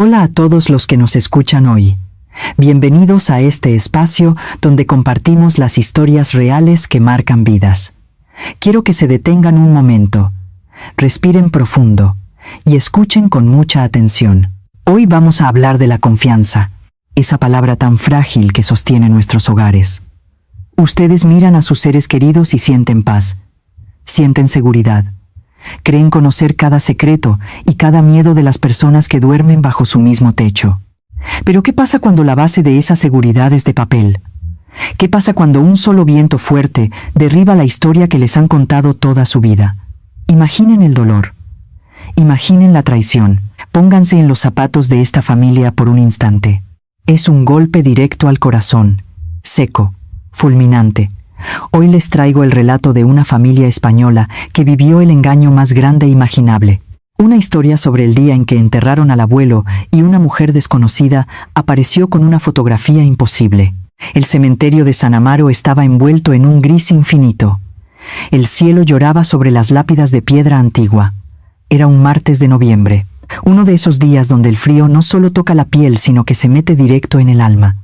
Hola a todos los que nos escuchan hoy. Bienvenidos a este espacio donde compartimos las historias reales que marcan vidas. Quiero que se detengan un momento, respiren profundo y escuchen con mucha atención. Hoy vamos a hablar de la confianza, esa palabra tan frágil que sostiene nuestros hogares. Ustedes miran a sus seres queridos y sienten paz, sienten seguridad. Creen conocer cada secreto y cada miedo de las personas que duermen bajo su mismo techo. Pero ¿qué pasa cuando la base de esa seguridad es de papel? ¿Qué pasa cuando un solo viento fuerte derriba la historia que les han contado toda su vida? Imaginen el dolor. Imaginen la traición. Pónganse en los zapatos de esta familia por un instante. Es un golpe directo al corazón, seco, fulminante. Hoy les traigo el relato de una familia española que vivió el engaño más grande imaginable. Una historia sobre el día en que enterraron al abuelo y una mujer desconocida apareció con una fotografía imposible. El cementerio de San Amaro estaba envuelto en un gris infinito. El cielo lloraba sobre las lápidas de piedra antigua. Era un martes de noviembre, uno de esos días donde el frío no solo toca la piel sino que se mete directo en el alma.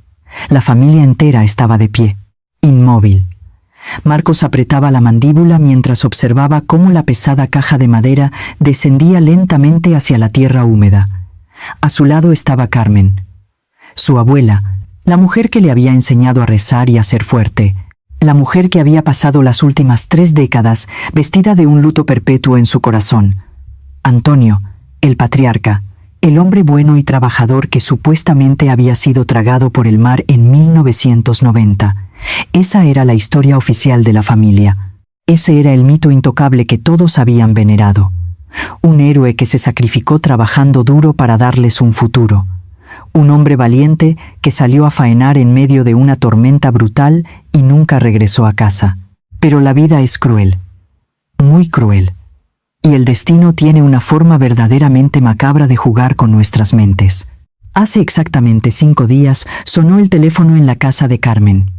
La familia entera estaba de pie, inmóvil. Marcos apretaba la mandíbula mientras observaba cómo la pesada caja de madera descendía lentamente hacia la tierra húmeda. A su lado estaba Carmen, su abuela, la mujer que le había enseñado a rezar y a ser fuerte, la mujer que había pasado las últimas 3 décadas vestida de un luto perpetuo en su corazón. Antonio, el patriarca, el hombre bueno y trabajador que supuestamente había sido tragado por el mar en 1990. Esa era la historia oficial de la familia. Ese era el mito intocable que todos habían venerado. Un héroe que se sacrificó trabajando duro para darles un futuro. Un hombre valiente que salió a faenar en medio de una tormenta brutal y nunca regresó a casa. Pero la vida es cruel. Muy cruel. Y el destino tiene una forma verdaderamente macabra de jugar con nuestras mentes. Hace exactamente 5 días sonó el teléfono en la casa de Carmen.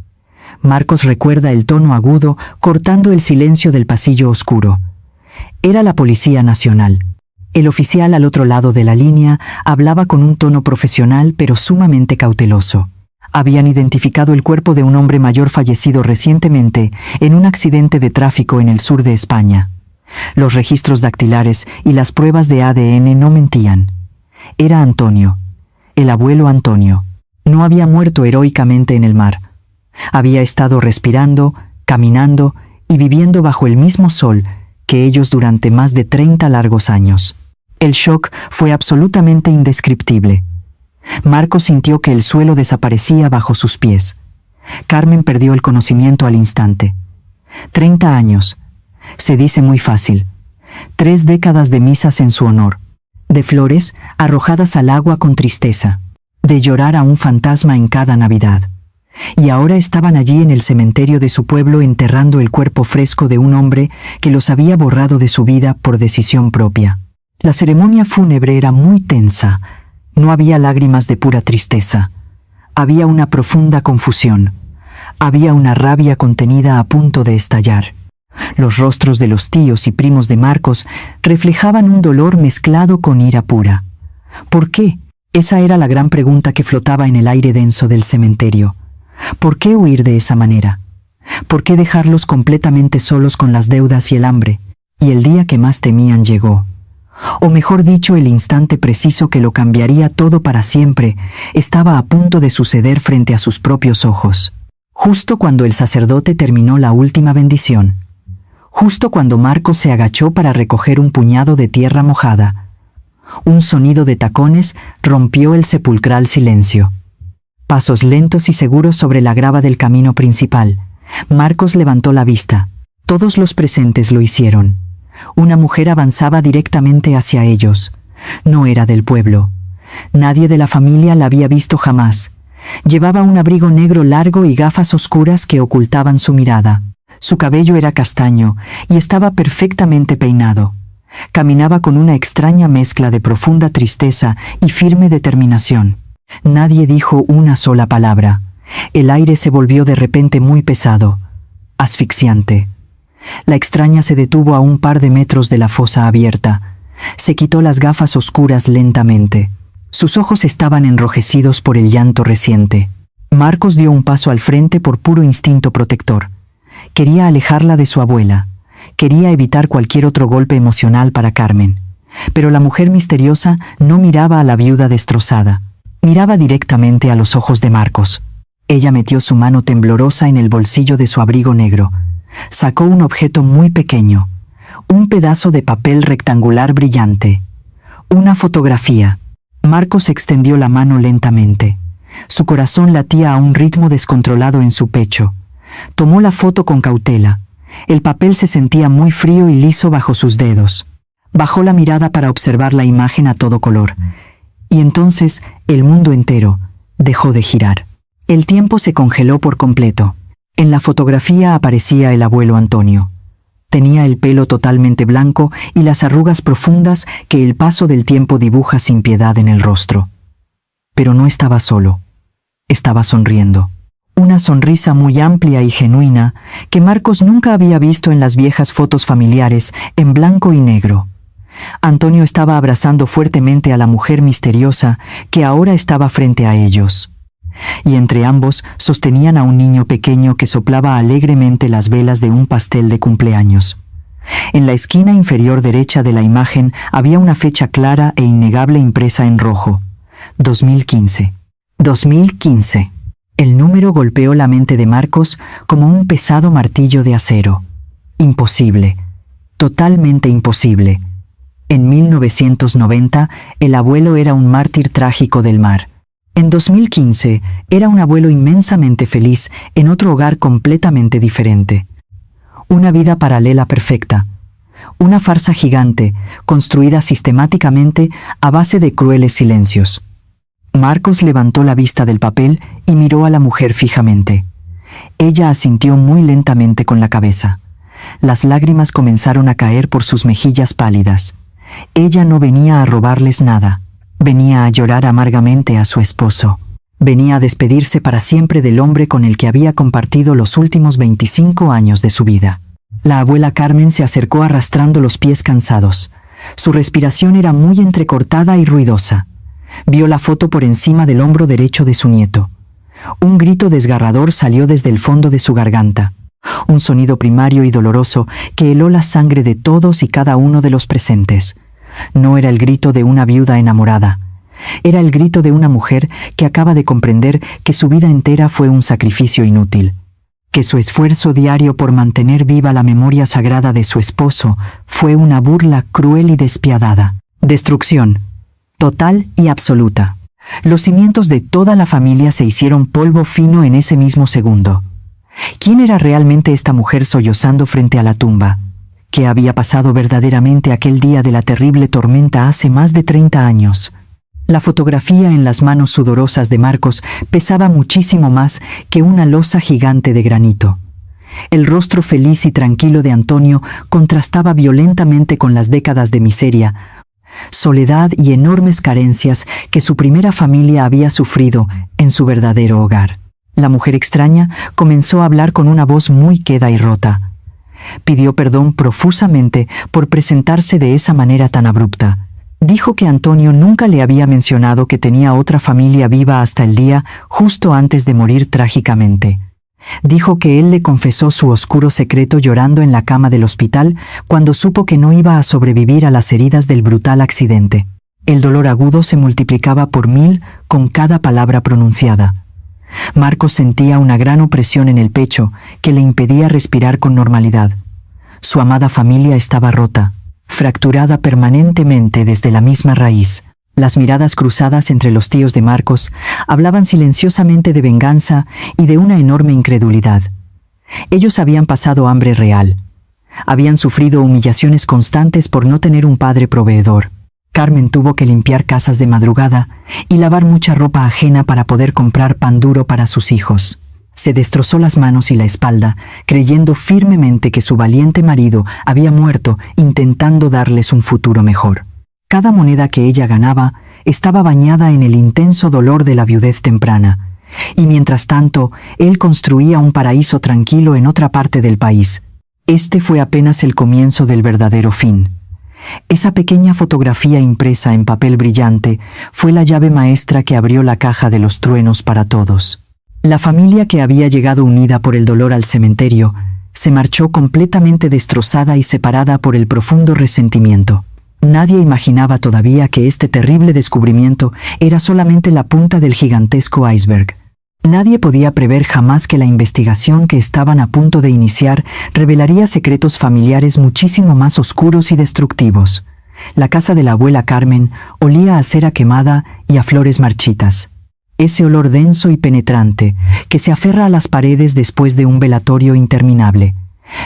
Marcos recuerda el tono agudo cortando el silencio del pasillo oscuro. Era la Policía Nacional. El oficial al otro lado de la línea hablaba con un tono profesional pero sumamente cauteloso. Habían identificado el cuerpo de un hombre mayor fallecido recientemente en un accidente de tráfico en el sur de España. Los registros dactilares y las pruebas de ADN no mentían. Era Antonio, el abuelo Antonio. No había muerto heroicamente en el mar. Había estado respirando, caminando y viviendo bajo el mismo sol que ellos durante más de 30 largos años. El shock fue absolutamente indescriptible. Marcos sintió que el suelo desaparecía bajo sus pies. Carmen perdió el conocimiento al instante. 30 años. Se dice muy fácil. 3 décadas de misas en su honor. De flores arrojadas al agua con tristeza. De llorar a un fantasma en cada Navidad. Y ahora estaban allí en el cementerio de su pueblo enterrando el cuerpo fresco de un hombre que los había borrado de su vida por decisión propia. La ceremonia fúnebre era muy tensa. No había lágrimas de pura tristeza. Había una profunda confusión. Había una rabia contenida a punto de estallar. Los rostros de los tíos y primos de Marcos reflejaban un dolor mezclado con ira pura. ¿Por qué? Esa era la gran pregunta que flotaba en el aire denso del cementerio. ¿Por qué huir de esa manera? ¿Por qué dejarlos completamente solos con las deudas y el hambre? Y el día que más temían llegó. O mejor dicho, el instante preciso que lo cambiaría todo para siempre estaba a punto de suceder frente a sus propios ojos. Justo cuando el sacerdote terminó la última bendición. Justo cuando Marcos se agachó para recoger un puñado de tierra mojada. Un sonido de tacones rompió el sepulcral silencio. Pasos lentos y seguros sobre la grava del camino principal. Marcos levantó la vista. Todos los presentes lo hicieron. Una mujer avanzaba directamente hacia ellos. No era del pueblo. Nadie de la familia la había visto jamás. Llevaba un abrigo negro largo y gafas oscuras que ocultaban su mirada. Su cabello era castaño y estaba perfectamente peinado. Caminaba con una extraña mezcla de profunda tristeza y firme determinación. Nadie dijo una sola palabra. El aire se volvió de repente muy pesado, asfixiante. La extraña se detuvo a un par de metros de la fosa abierta. Se quitó las gafas oscuras lentamente. Sus ojos estaban enrojecidos por el llanto reciente. Marcos dio un paso al frente por puro instinto protector. Quería alejarla de su abuela. Quería evitar cualquier otro golpe emocional para Carmen. Pero la mujer misteriosa no miraba a la viuda destrozada. Miraba directamente a los ojos de Marcos. Ella metió su mano temblorosa en el bolsillo de su abrigo negro. Sacó un objeto muy pequeño. Un pedazo de papel rectangular brillante. Una fotografía. Marcos extendió la mano lentamente. Su corazón latía a un ritmo descontrolado en su pecho. Tomó la foto con cautela. El papel se sentía muy frío y liso bajo sus dedos. Bajó la mirada para observar la imagen a todo color. Y entonces el mundo entero dejó de girar. El tiempo se congeló por completo. En la fotografía aparecía el abuelo Antonio. Tenía el pelo totalmente blanco y las arrugas profundas que el paso del tiempo dibuja sin piedad en el rostro. Pero no estaba solo. Estaba sonriendo. Una sonrisa muy amplia y genuina que Marcos nunca había visto en las viejas fotos familiares en blanco y negro. Antonio estaba abrazando fuertemente a la mujer misteriosa que ahora estaba frente a ellos. Y entre ambos sostenían a un niño pequeño que soplaba alegremente las velas de un pastel de cumpleaños. En la esquina inferior derecha de la imagen había una fecha clara e innegable impresa en rojo. 2015. 2015. El número golpeó la mente de Marcos como un pesado martillo de acero. Imposible. Totalmente imposible. En 1990, el abuelo era un mártir trágico del mar. En 2015, era un abuelo inmensamente feliz en otro hogar completamente diferente. Una vida paralela perfecta. Una farsa gigante, construida sistemáticamente a base de crueles silencios. Marcos levantó la vista del papel y miró a la mujer fijamente. Ella asintió muy lentamente con la cabeza. Las lágrimas comenzaron a caer por sus mejillas pálidas. Ella no venía a robarles nada. Venía a llorar amargamente a su esposo. Venía a despedirse para siempre del hombre con el que había compartido los últimos 25 años de su vida. La abuela Carmen se acercó arrastrando los pies cansados. Su respiración era muy entrecortada y ruidosa. Vio la foto por encima del hombro derecho de su nieto. Un grito desgarrador salió desde el fondo de su garganta. Un sonido primario y doloroso que heló la sangre de todos y cada uno de los presentes. No era el grito de una viuda enamorada. Era el grito de una mujer que acaba de comprender que su vida entera fue un sacrificio inútil. Que su esfuerzo diario por mantener viva la memoria sagrada de su esposo fue una burla cruel y despiadada. Destrucción. Total y absoluta. Los cimientos de toda la familia se hicieron polvo fino en ese mismo segundo. ¿Quién era realmente esta mujer sollozando frente a la tumba? ¿Qué había pasado verdaderamente aquel día de la terrible tormenta hace más de 30 años? La fotografía en las manos sudorosas de Marcos pesaba muchísimo más que una losa gigante de granito. El rostro feliz y tranquilo de Antonio contrastaba violentamente con las décadas de miseria, soledad y enormes carencias que su primera familia había sufrido en su verdadero hogar. La mujer extraña comenzó a hablar con una voz muy queda y rota. Pidió perdón profusamente por presentarse de esa manera tan abrupta. Dijo que Antonio nunca le había mencionado que tenía otra familia viva hasta el día justo antes de morir trágicamente. Dijo que él le confesó su oscuro secreto llorando en la cama del hospital cuando supo que no iba a sobrevivir a las heridas del brutal accidente. El dolor agudo se multiplicaba por 1000 con cada palabra pronunciada. Marcos sentía una gran opresión en el pecho que le impedía respirar con normalidad. Su amada familia estaba rota, fracturada permanentemente desde la misma raíz. Las miradas cruzadas entre los tíos de Marcos hablaban silenciosamente de venganza y de una enorme incredulidad. Ellos habían pasado hambre real. Habían sufrido humillaciones constantes por no tener un padre proveedor. Carmen tuvo que limpiar casas de madrugada y lavar mucha ropa ajena para poder comprar pan duro para sus hijos. Se destrozó las manos y la espalda, creyendo firmemente que su valiente marido había muerto intentando darles un futuro mejor. Cada moneda que ella ganaba estaba bañada en el intenso dolor de la viudez temprana, y mientras tanto, él construía un paraíso tranquilo en otra parte del país. Este fue apenas el comienzo del verdadero fin. Esa pequeña fotografía impresa en papel brillante fue la llave maestra que abrió la caja de los truenos para todos. La familia que había llegado unida por el dolor al cementerio se marchó completamente destrozada y separada por el profundo resentimiento. Nadie imaginaba todavía que este terrible descubrimiento era solamente la punta del gigantesco iceberg. Nadie podía prever jamás que la investigación que estaban a punto de iniciar revelaría secretos familiares muchísimo más oscuros y destructivos. La casa de la abuela Carmen olía a cera quemada y a flores marchitas. Ese olor denso y penetrante que se aferra a las paredes después de un velatorio interminable.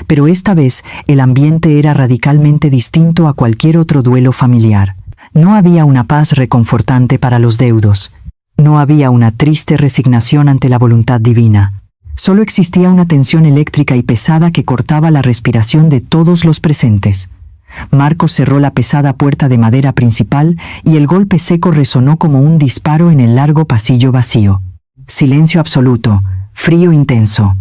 Pero esta vez el ambiente era radicalmente distinto a cualquier otro duelo familiar. No había una paz reconfortante para los deudos. No había una triste resignación ante la voluntad divina. Solo existía una tensión eléctrica y pesada que cortaba la respiración de todos los presentes. Marcos cerró la pesada puerta de madera principal y el golpe seco resonó como un disparo en el largo pasillo vacío. Silencio absoluto, frío intenso,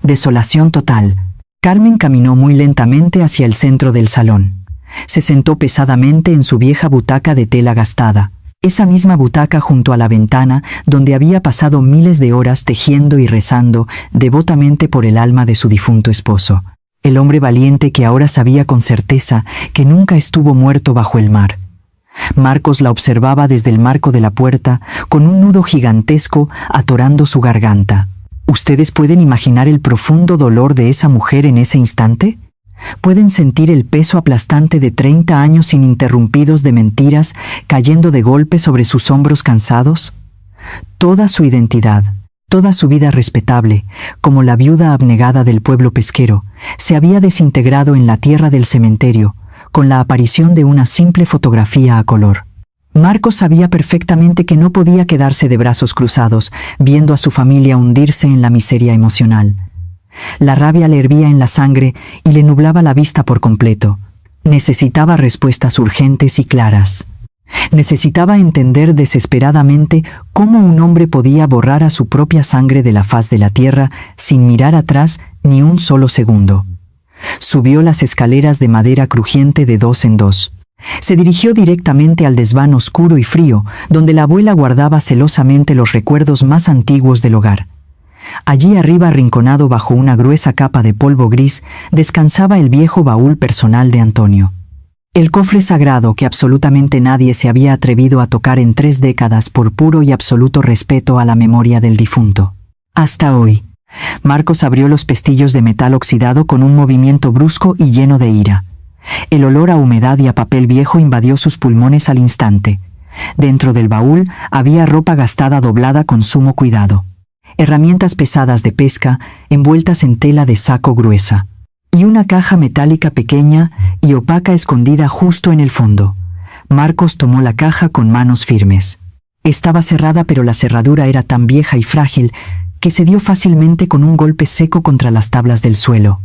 desolación total. Carmen caminó muy lentamente hacia el centro del salón. Se sentó pesadamente en su vieja butaca de tela gastada. Esa misma butaca junto a la ventana donde había pasado miles de horas tejiendo y rezando devotamente por el alma de su difunto esposo, el hombre valiente que ahora sabía con certeza que nunca estuvo muerto bajo el mar. Marcos la observaba desde el marco de la puerta con un nudo gigantesco atorando su garganta. ¿Ustedes pueden imaginar el profundo dolor de esa mujer en ese instante? ¿Pueden sentir el peso aplastante de 30 años ininterrumpidos de mentiras cayendo de golpe sobre sus hombros cansados? Toda su identidad, toda su vida respetable, como la viuda abnegada del pueblo pesquero, se había desintegrado en la tierra del cementerio, con la aparición de una simple fotografía a color. Marcos sabía perfectamente que no podía quedarse de brazos cruzados, viendo a su familia hundirse en la miseria emocional. La rabia le hervía en la sangre y le nublaba la vista por completo. Necesitaba respuestas urgentes y claras. Necesitaba entender desesperadamente cómo un hombre podía borrar a su propia sangre de la faz de la tierra sin mirar atrás ni un solo segundo. Subió las escaleras de madera crujiente de 2 en 2. Se dirigió directamente al desván oscuro y frío, donde la abuela guardaba celosamente los recuerdos más antiguos del hogar. Allí arriba, arrinconado bajo una gruesa capa de polvo gris, descansaba el viejo baúl personal de Antonio. El cofre sagrado que absolutamente nadie se había atrevido a tocar en 3 décadas por puro y absoluto respeto a la memoria del difunto. Hasta hoy. Marcos abrió los pestillos de metal oxidado con un movimiento brusco y lleno de ira. El olor a humedad y a papel viejo invadió sus pulmones al instante. Dentro del baúl había ropa gastada doblada con sumo cuidado. Herramientas pesadas de pesca envueltas en tela de saco gruesa, y una caja metálica pequeña y opaca escondida justo en el fondo. Marcos tomó la caja con manos firmes. Estaba cerrada, pero la cerradura era tan vieja y frágil que cedió fácilmente con un golpe seco contra las tablas del suelo.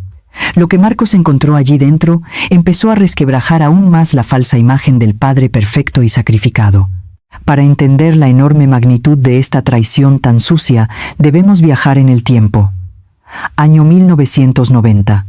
Lo que Marcos encontró allí dentro empezó a resquebrajar aún más la falsa imagen del Padre perfecto y sacrificado. Para entender la enorme magnitud de esta traición tan sucia, debemos viajar en el tiempo. Año 1990.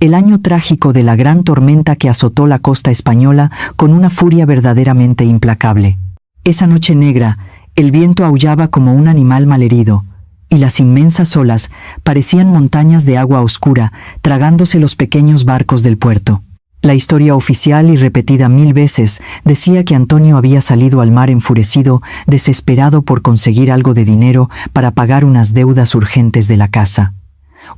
El año trágico de la gran tormenta que azotó la costa española con una furia verdaderamente implacable. Esa noche negra, el viento aullaba como un animal malherido, y las inmensas olas parecían montañas de agua oscura tragándose los pequeños barcos del puerto. La historia oficial y repetida 1000 veces decía que Antonio había salido al mar enfurecido, desesperado por conseguir algo de dinero para pagar unas deudas urgentes de la casa.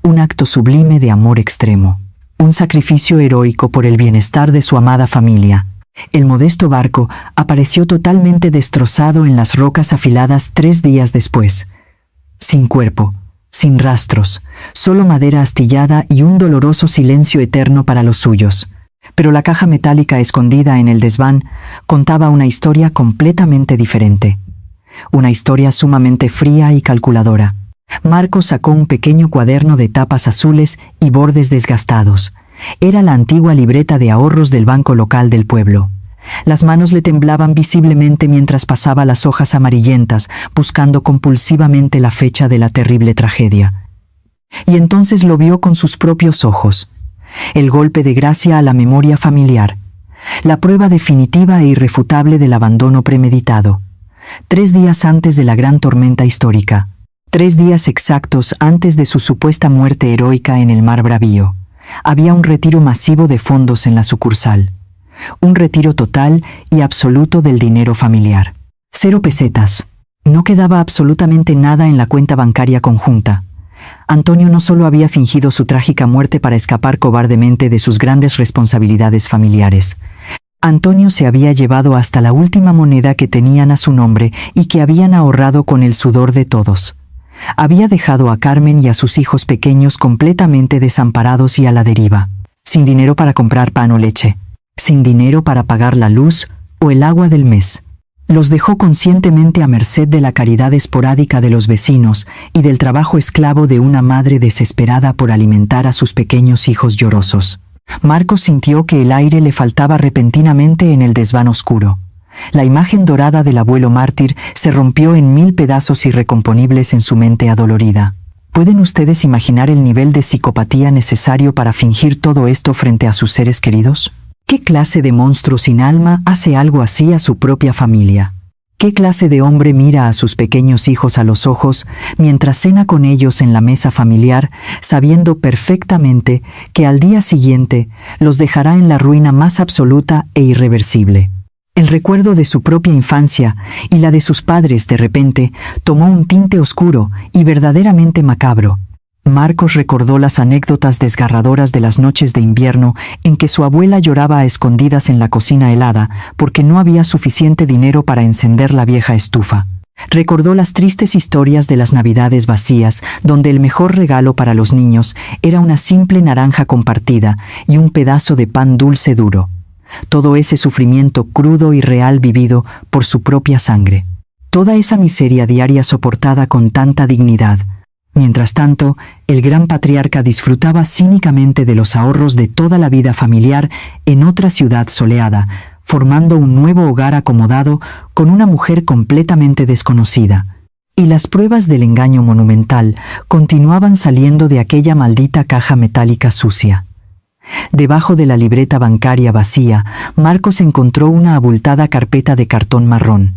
Un acto sublime de amor extremo. Un sacrificio heroico por el bienestar de su amada familia. El modesto barco apareció totalmente destrozado en las rocas afiladas 3 días después. Sin cuerpo, sin rastros, solo madera astillada y un doloroso silencio eterno para los suyos. Pero la caja metálica escondida en el desván contaba una historia completamente diferente. Una historia sumamente fría y calculadora. Marcos sacó un pequeño cuaderno de tapas azules y bordes desgastados. Era la antigua libreta de ahorros del banco local del pueblo. Las manos le temblaban visiblemente mientras pasaba las hojas amarillentas, buscando compulsivamente la fecha de la terrible tragedia. Y entonces lo vio con sus propios ojos. El golpe de gracia a la memoria familiar. la prueba definitiva e irrefutable del abandono premeditado. 3 días antes de la gran tormenta histórica. 3 días exactos antes de su supuesta muerte heroica en el Mar Bravío. Había un retiro masivo de fondos en la sucursal. Un retiro total y absoluto del dinero familiar. 0 pesetas. No quedaba absolutamente nada en la cuenta bancaria conjunta. Antonio no solo había fingido su trágica muerte para escapar cobardemente de sus grandes responsabilidades familiares. Antonio se había llevado hasta la última moneda que tenían a su nombre y que habían ahorrado con el sudor de todos. Había dejado a Carmen y a sus hijos pequeños completamente desamparados y a la deriva, sin dinero para comprar pan o leche, sin dinero para pagar la luz o el agua del mes. Los dejó conscientemente a merced de la caridad esporádica de los vecinos y del trabajo esclavo de una madre desesperada por alimentar a sus pequeños hijos llorosos. Marcos sintió que el aire le faltaba repentinamente en el desván oscuro. La imagen dorada del abuelo mártir se rompió en 1000 pedazos irrecomponibles en su mente adolorida. ¿Pueden ustedes imaginar el nivel de psicopatía necesario para fingir todo esto frente a sus seres queridos? ¿Qué clase de monstruo sin alma hace algo así a su propia familia? ¿Qué clase de hombre mira a sus pequeños hijos a los ojos mientras cena con ellos en la mesa familiar, sabiendo perfectamente que al día siguiente los dejará en la ruina más absoluta e irreversible? El recuerdo de su propia infancia y la de sus padres de repente tomó un tinte oscuro y verdaderamente macabro. Marcos recordó las anécdotas desgarradoras de las noches de invierno en que su abuela lloraba a escondidas en la cocina helada porque no había suficiente dinero para encender la vieja estufa. Recordó las tristes historias de las navidades vacías, donde el mejor regalo para los niños era una simple naranja compartida y un pedazo de pan dulce duro. Todo ese sufrimiento crudo y real vivido por su propia sangre. Toda esa miseria diaria soportada con tanta dignidad. Mientras tanto, el gran patriarca disfrutaba cínicamente de los ahorros de toda la vida familiar en otra ciudad soleada, formando un nuevo hogar acomodado con una mujer completamente desconocida. Y las pruebas del engaño monumental continuaban saliendo de aquella maldita caja metálica sucia. Debajo de la libreta bancaria vacía, Marcos encontró una abultada carpeta de cartón marrón.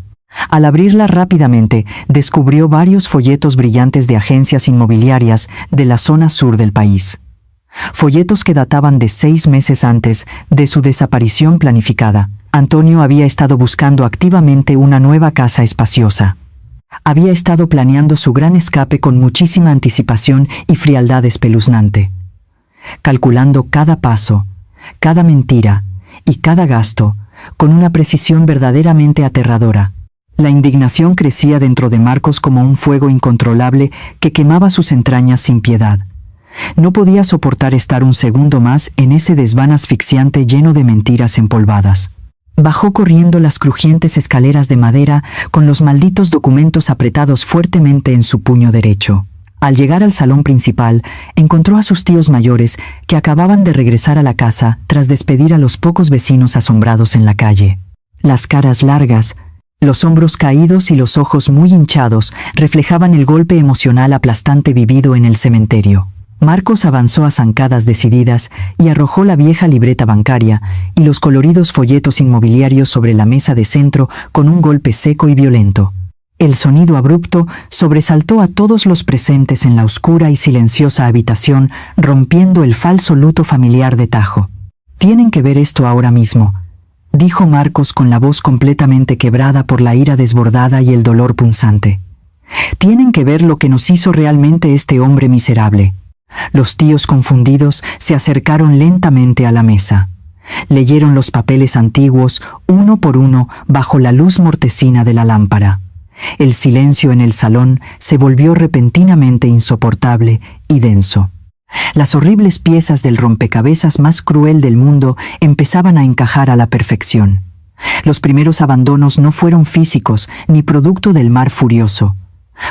Al abrirla rápidamente, descubrió varios folletos brillantes de agencias inmobiliarias de la zona sur del país. Folletos que databan de 6 meses antes de su desaparición planificada. Antonio había estado buscando activamente una nueva casa espaciosa. Había estado planeando su gran escape con muchísima anticipación y frialdad espeluznante. Calculando cada paso, cada mentira y cada gasto con una precisión verdaderamente aterradora. La indignación crecía dentro de Marcos como un fuego incontrolable que quemaba sus entrañas sin piedad. No podía soportar estar un segundo más en ese desván asfixiante lleno de mentiras empolvadas. Bajó corriendo las crujientes escaleras de madera con los malditos documentos apretados fuertemente en su puño derecho. Al llegar al salón principal, encontró a sus tíos mayores que acababan de regresar a la casa tras despedir a los pocos vecinos asombrados en la calle. Las caras largas, los hombros caídos y los ojos muy hinchados reflejaban el golpe emocional aplastante vivido en el cementerio. Marcos avanzó a zancadas decididas y arrojó la vieja libreta bancaria y los coloridos folletos inmobiliarios sobre la mesa de centro con un golpe seco y violento. El sonido abrupto sobresaltó a todos los presentes en la oscura y silenciosa habitación, rompiendo el falso luto familiar de tajo. «Tienen que ver esto ahora mismo», dijo Marcos con la voz completamente quebrada por la ira desbordada y el dolor punzante. «Tienen que ver lo que nos hizo realmente este hombre miserable». Los tíos confundidos se acercaron lentamente a la mesa. Leyeron los papeles antiguos, uno por uno, bajo la luz mortecina de la lámpara. El silencio en el salón se volvió repentinamente insoportable y denso. Las horribles piezas del rompecabezas más cruel del mundo empezaban a encajar a la perfección. Los primeros abandonos no fueron físicos ni producto del mar furioso.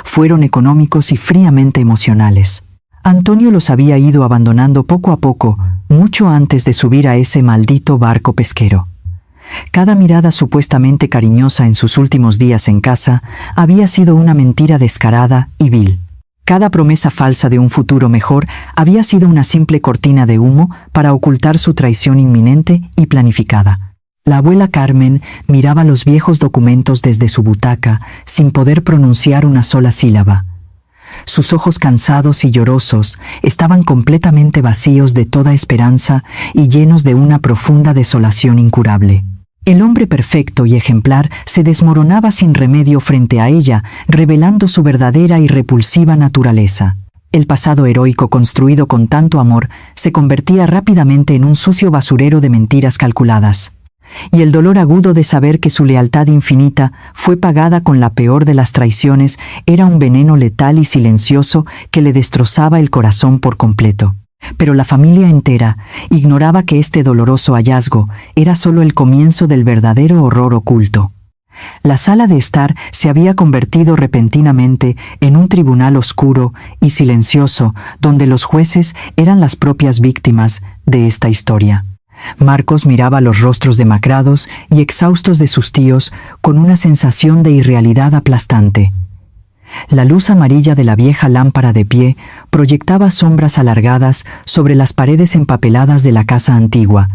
Fueron económicos y fríamente emocionales. Antonio los había ido abandonando poco a poco, mucho antes de subir a ese maldito barco pesquero. Cada mirada supuestamente cariñosa en sus últimos días en casa había sido una mentira descarada y vil. Cada promesa falsa de un futuro mejor había sido una simple cortina de humo para ocultar su traición inminente y planificada. La abuela Carmen miraba los viejos documentos desde su butaca, sin poder pronunciar una sola sílaba. Sus ojos cansados y llorosos estaban completamente vacíos de toda esperanza y llenos de una profunda desolación incurable. El hombre perfecto y ejemplar se desmoronaba sin remedio frente a ella, revelando su verdadera y repulsiva naturaleza. El pasado heroico construido con tanto amor se convertía rápidamente en un sucio basurero de mentiras calculadas. Y el dolor agudo de saber que su lealtad infinita fue pagada con la peor de las traiciones era un veneno letal y silencioso que le destrozaba el corazón por completo. Pero la familia entera ignoraba que este doloroso hallazgo era solo el comienzo del verdadero horror oculto. La sala de estar se había convertido repentinamente en un tribunal oscuro y silencioso donde los jueces eran las propias víctimas de esta historia. Marcos miraba los rostros demacrados y exhaustos de sus tíos con una sensación de irrealidad aplastante. La luz amarilla de la vieja lámpara de pie proyectaba sombras alargadas sobre las paredes empapeladas de la casa antigua.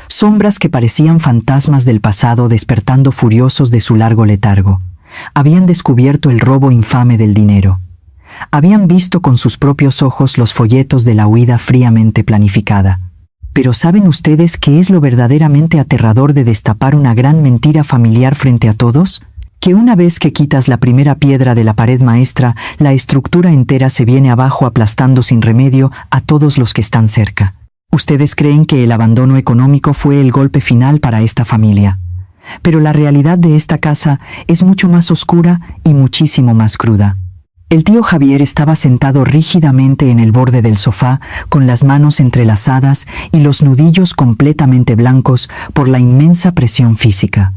Sombras que parecían fantasmas del pasado despertando furiosos de su largo letargo. Habían descubierto el robo infame del dinero. Habían visto con sus propios ojos los folletos de la huida fríamente planificada. Pero ¿saben ustedes qué es lo verdaderamente aterrador de destapar una gran mentira familiar frente a todos? Que una vez que quitas la primera piedra de la pared maestra, la estructura entera se viene abajo aplastando sin remedio a todos los que están cerca. Ustedes creen que el abandono económico fue el golpe final para esta familia. Pero la realidad de esta casa es mucho más oscura y muchísimo más cruda. El tío Javier estaba sentado rígidamente en el borde del sofá, con las manos entrelazadas y los nudillos completamente blancos por la inmensa presión física.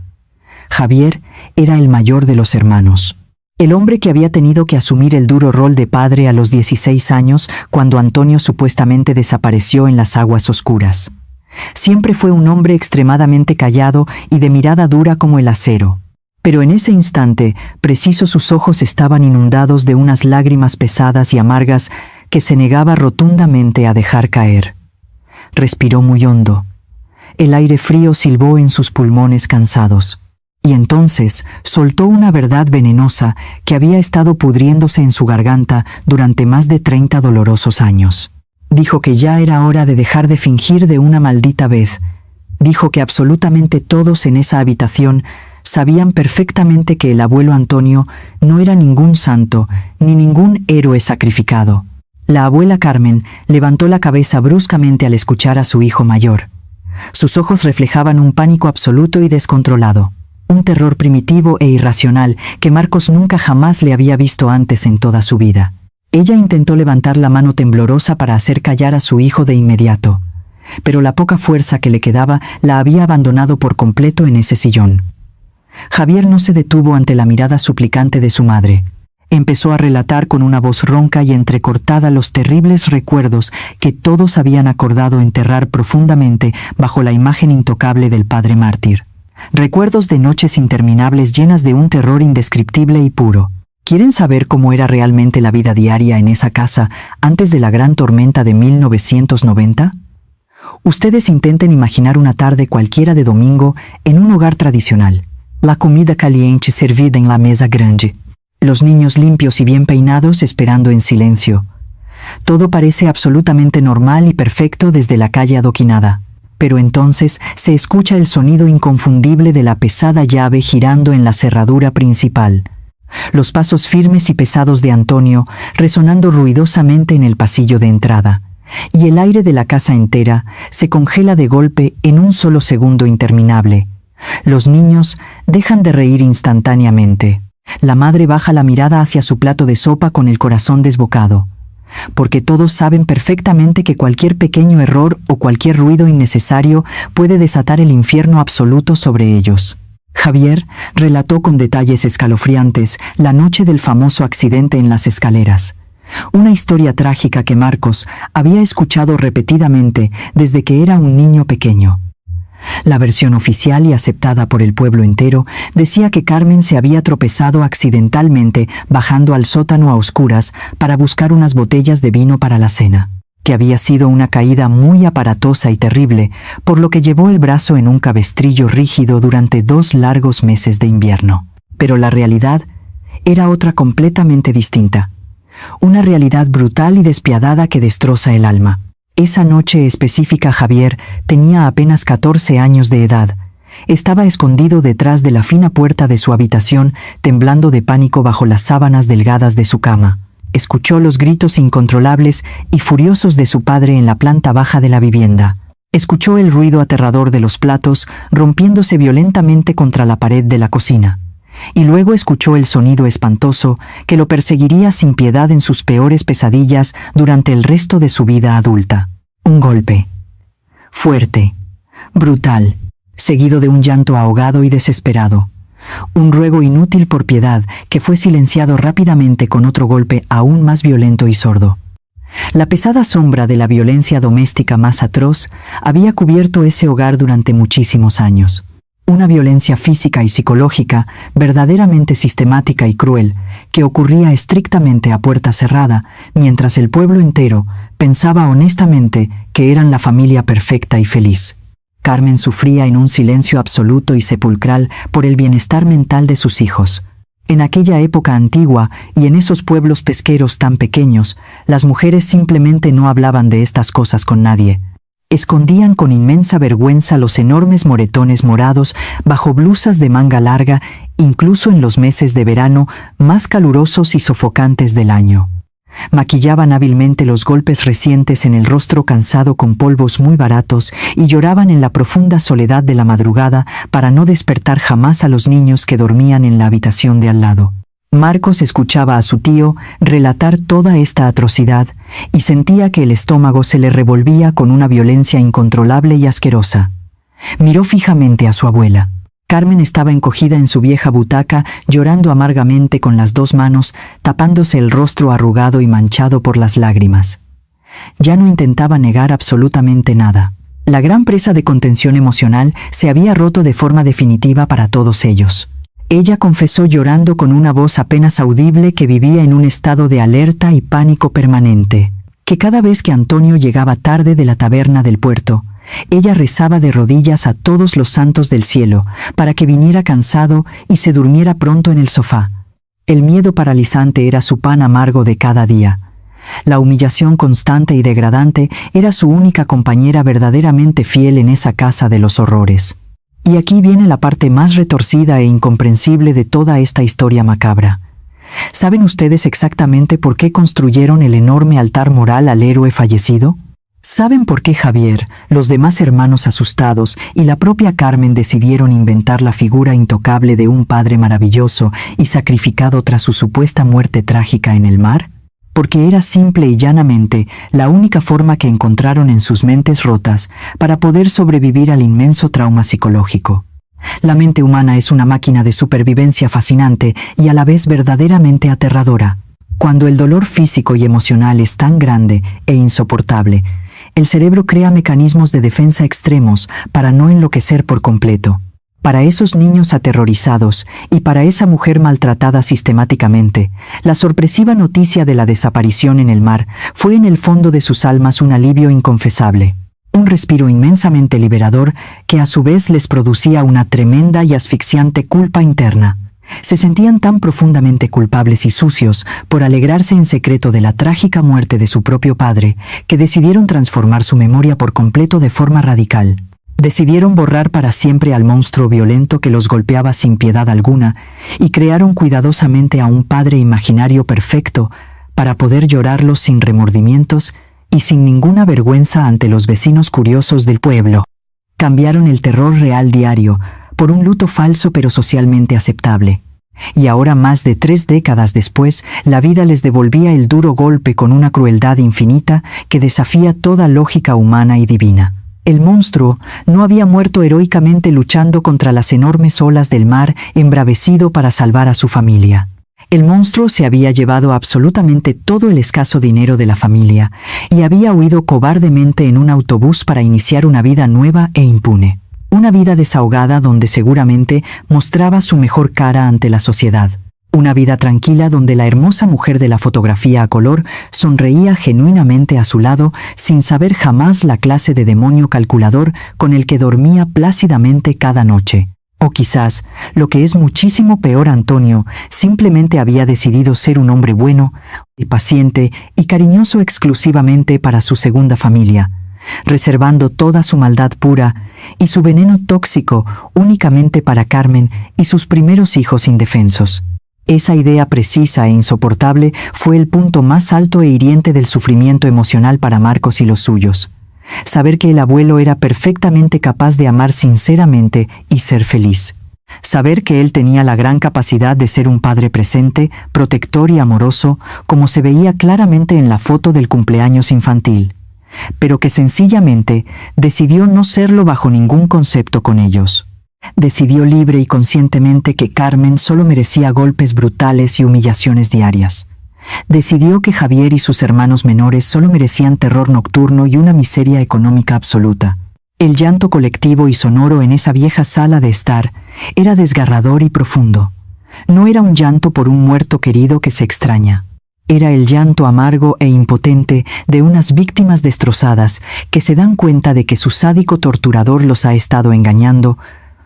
Javier era el mayor de los hermanos. El hombre que había tenido que asumir el duro rol de padre a los 16 años cuando Antonio supuestamente desapareció en las aguas oscuras. Siempre fue un hombre extremadamente callado y de mirada dura como el acero. Pero en ese instante, preciso, sus ojos estaban inundados de unas lágrimas pesadas y amargas que se negaba rotundamente a dejar caer. Respiró muy hondo. El aire frío silbó en sus pulmones cansados. Y entonces soltó una verdad venenosa que había estado pudriéndose en su garganta durante más de 30 dolorosos años. Dijo que ya era hora de dejar de fingir de una maldita vez. Dijo que absolutamente todos en esa habitación sabían perfectamente que el abuelo Antonio no era ningún santo ni ningún héroe sacrificado. La abuela Carmen levantó la cabeza bruscamente al escuchar a su hijo mayor. Sus ojos reflejaban un pánico absoluto y descontrolado, un terror primitivo e irracional que Marcos nunca jamás le había visto antes en toda su vida. Ella intentó levantar la mano temblorosa para hacer callar a su hijo de inmediato, pero la poca fuerza que le quedaba la había abandonado por completo en ese sillón. Javier no se detuvo ante la mirada suplicante de su madre. Empezó a relatar con una voz ronca y entrecortada los terribles recuerdos que todos habían acordado enterrar profundamente bajo la imagen intocable del padre mártir. Recuerdos de noches interminables llenas de un terror indescriptible y puro. ¿Quieren saber cómo era realmente la vida diaria en esa casa antes de la gran tormenta de 1990? Ustedes intenten imaginar una tarde cualquiera de domingo en un hogar tradicional. La comida caliente servida en la mesa grande. Los niños limpios y bien peinados esperando en silencio. Todo parece absolutamente normal y perfecto desde la calle adoquinada. Pero entonces se escucha el sonido inconfundible de la pesada llave girando en la cerradura principal. Los pasos firmes y pesados de Antonio resonando ruidosamente en el pasillo de entrada. Y el aire de la casa entera se congela de golpe en un solo segundo interminable. Los niños dejan de reír instantáneamente. La madre baja la mirada hacia su plato de sopa con el corazón desbocado, porque todos saben perfectamente que cualquier pequeño error o cualquier ruido innecesario puede desatar el infierno absoluto sobre ellos. Javier relató con detalles escalofriantes la noche del famoso accidente en las escaleras. Una historia trágica que Marcos había escuchado repetidamente desde que era un niño pequeño. La versión oficial y aceptada por el pueblo entero decía que Carmen se había tropezado accidentalmente bajando al sótano a oscuras para buscar unas botellas de vino para la cena. que había sido una caída muy aparatosa y terrible, por lo que llevó el brazo en un cabestrillo rígido durante 2 largos meses de invierno. Pero la realidad era otra completamente distinta. Una realidad brutal y despiadada que destroza el alma. Esa noche específica Javier tenía apenas 14 años de edad. Estaba escondido detrás de la fina puerta de su habitación, temblando de pánico bajo las sábanas delgadas de su cama. Escuchó los gritos incontrolables y furiosos de su padre en la planta baja de la vivienda. Escuchó el ruido aterrador de los platos rompiéndose violentamente contra la pared de la cocina. Y luego escuchó el sonido espantoso que lo perseguiría sin piedad en sus peores pesadillas durante el resto de su vida adulta. Un golpe. Fuerte. Brutal. Seguido de un llanto ahogado y desesperado. Un ruego inútil por piedad que fue silenciado rápidamente con otro golpe aún más violento y sordo. La pesada sombra de la violencia doméstica más atroz había cubierto ese hogar durante muchísimos años. Una violencia física y psicológica verdaderamente sistemática y cruel que ocurría estrictamente a puerta cerrada, mientras el pueblo entero pensaba honestamente que eran la familia perfecta y feliz. Carmen sufría en un silencio absoluto y sepulcral por el bienestar mental de sus hijos. En aquella época antigua y en esos pueblos pesqueros tan pequeños, las mujeres simplemente no hablaban de estas cosas con nadie. Escondían con inmensa vergüenza los enormes moretones morados bajo blusas de manga larga, incluso en los meses de verano más calurosos y sofocantes del año. Maquillaban hábilmente los golpes recientes en el rostro cansado con polvos muy baratos y lloraban en la profunda soledad de la madrugada para no despertar jamás a los niños que dormían en la habitación de al lado. Marcos escuchaba a su tío relatar toda esta atrocidad y sentía que el estómago se le revolvía con una violencia incontrolable y asquerosa. Miró fijamente a su abuela. Carmen estaba encogida en su vieja butaca, llorando amargamente con las 2 manos, tapándose el rostro arrugado y manchado por las lágrimas. Ya no intentaba negar absolutamente nada. La gran presa de contención emocional se había roto de forma definitiva para todos ellos. Ella confesó llorando con una voz apenas audible que vivía en un estado de alerta y pánico permanente, que cada vez que Antonio llegaba tarde de la taberna del puerto, ella rezaba de rodillas a todos los santos del cielo para que viniera cansado y se durmiera pronto en el sofá. El miedo paralizante era su pan amargo de cada día. La humillación constante y degradante era su única compañera verdaderamente fiel en esa casa de los horrores. Y aquí viene la parte más retorcida e incomprensible de toda esta historia macabra. ¿Saben ustedes exactamente por qué construyeron el enorme altar moral al héroe fallecido? ¿Saben por qué Javier, los demás hermanos asustados y la propia Carmen decidieron inventar la figura intocable de un padre maravilloso y sacrificado tras su supuesta muerte trágica en el mar? Porque era simple y llanamente la única forma que encontraron en sus mentes rotas para poder sobrevivir al inmenso trauma psicológico. La mente humana es una máquina de supervivencia fascinante y a la vez verdaderamente aterradora. Cuando el dolor físico y emocional es tan grande e insoportable, el cerebro crea mecanismos de defensa extremos para no enloquecer por completo. Para esos niños aterrorizados y para esa mujer maltratada sistemáticamente, la sorpresiva noticia de la desaparición en el mar fue en el fondo de sus almas un alivio inconfesable. Un respiro inmensamente liberador que a su vez les producía una tremenda y asfixiante culpa interna. Se sentían tan profundamente culpables y sucios por alegrarse en secreto de la trágica muerte de su propio padre, que decidieron transformar su memoria por completo de forma radical. Decidieron borrar para siempre al monstruo violento que los golpeaba sin piedad alguna y crearon cuidadosamente a un padre imaginario perfecto para poder llorarlo sin remordimientos y sin ninguna vergüenza ante los vecinos curiosos del pueblo. Cambiaron el terror real diario por un luto falso pero socialmente aceptable. Y ahora, más de 3 décadas después, la vida les devolvía el duro golpe con una crueldad infinita que desafía toda lógica humana y divina. El monstruo no había muerto heroicamente luchando contra las enormes olas del mar, embravecido para salvar a su familia. El monstruo se había llevado absolutamente todo el escaso dinero de la familia y había huido cobardemente en un autobús para iniciar una vida nueva e impune. Una vida desahogada donde seguramente mostraba su mejor cara ante la sociedad. Una vida tranquila donde la hermosa mujer de la fotografía a color sonreía genuinamente a su lado sin saber jamás la clase de demonio calculador con el que dormía plácidamente cada noche. O quizás, lo que es muchísimo peor, Antonio simplemente había decidido ser un hombre bueno, y paciente y cariñoso exclusivamente para su segunda familia, reservando toda su maldad pura y su veneno tóxico únicamente para Carmen y sus primeros hijos indefensos. Esa idea precisa e insoportable fue el punto más alto e hiriente del sufrimiento emocional para Marcos y los suyos. Saber que el abuelo era perfectamente capaz de amar sinceramente y ser feliz. Saber que él tenía la gran capacidad de ser un padre presente, protector y amoroso, como se veía claramente en la foto del cumpleaños infantil, pero que sencillamente decidió no serlo bajo ningún concepto con ellos. Decidió libre y conscientemente que Carmen solo merecía golpes brutales y humillaciones diarias. Decidió que Javier y sus hermanos menores solo merecían terror nocturno y una miseria económica absoluta. El llanto colectivo y sonoro en esa vieja sala de estar era desgarrador y profundo. No era un llanto por un muerto querido que se extraña. Era el llanto amargo e impotente de unas víctimas destrozadas que se dan cuenta de que su sádico torturador los ha estado engañando,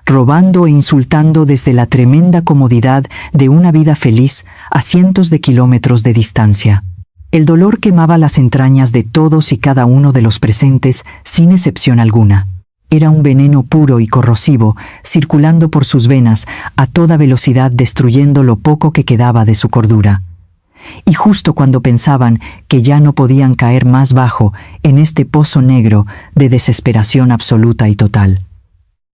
robando e insultando desde la tremenda comodidad de una vida feliz a cientos de kilómetros de distancia. El dolor quemaba las entrañas de todos y cada uno de los presentes, sin excepción alguna. Era un veneno puro y corrosivo, circulando por sus venas a toda velocidad, destruyendo lo poco que quedaba de su cordura. Y justo cuando pensaban que ya no podían caer más bajo en este pozo negro de desesperación absoluta y total.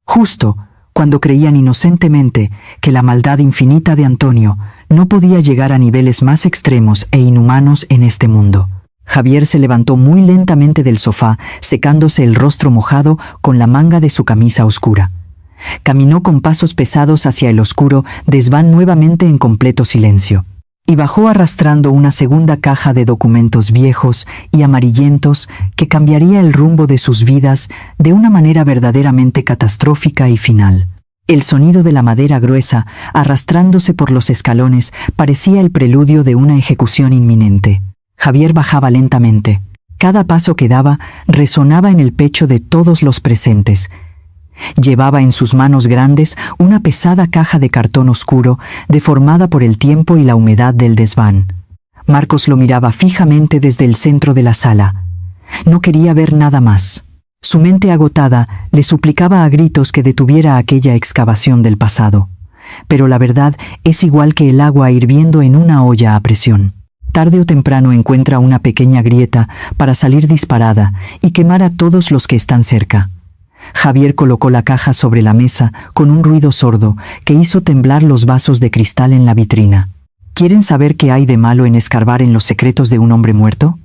Justo cuando creían inocentemente que la maldad infinita de Antonio no podía llegar a niveles más extremos e inhumanos en este mundo. Javier se levantó muy lentamente del sofá, secándose el rostro mojado con la manga de su camisa oscura. Caminó con pasos pesados hacia el oscuro desván nuevamente en completo silencio, y bajó arrastrando una segunda caja de documentos viejos y amarillentos que cambiaría el rumbo de sus vidas de una manera verdaderamente catastrófica y final. El sonido de la madera gruesa, arrastrándose por los escalones, parecía el preludio de una ejecución inminente. Javier bajaba lentamente. Cada paso que daba resonaba en el pecho de todos los presentes. Llevaba en sus manos grandes una pesada caja de cartón oscuro, deformada por el tiempo y la humedad del desván. Marcos lo miraba fijamente desde el centro de la sala. No quería ver nada más. Su mente agotada le suplicaba a gritos que detuviera aquella excavación del pasado. Pero la verdad es igual que el agua hirviendo en una olla a presión. Tarde o temprano encuentra una pequeña grieta para salir disparada y quemar a todos los que están cerca. Javier colocó la caja sobre la mesa con un ruido sordo que hizo temblar los vasos de cristal en la vitrina. ¿Quieren saber qué hay de malo en escarbar en los secretos de un hombre muerto?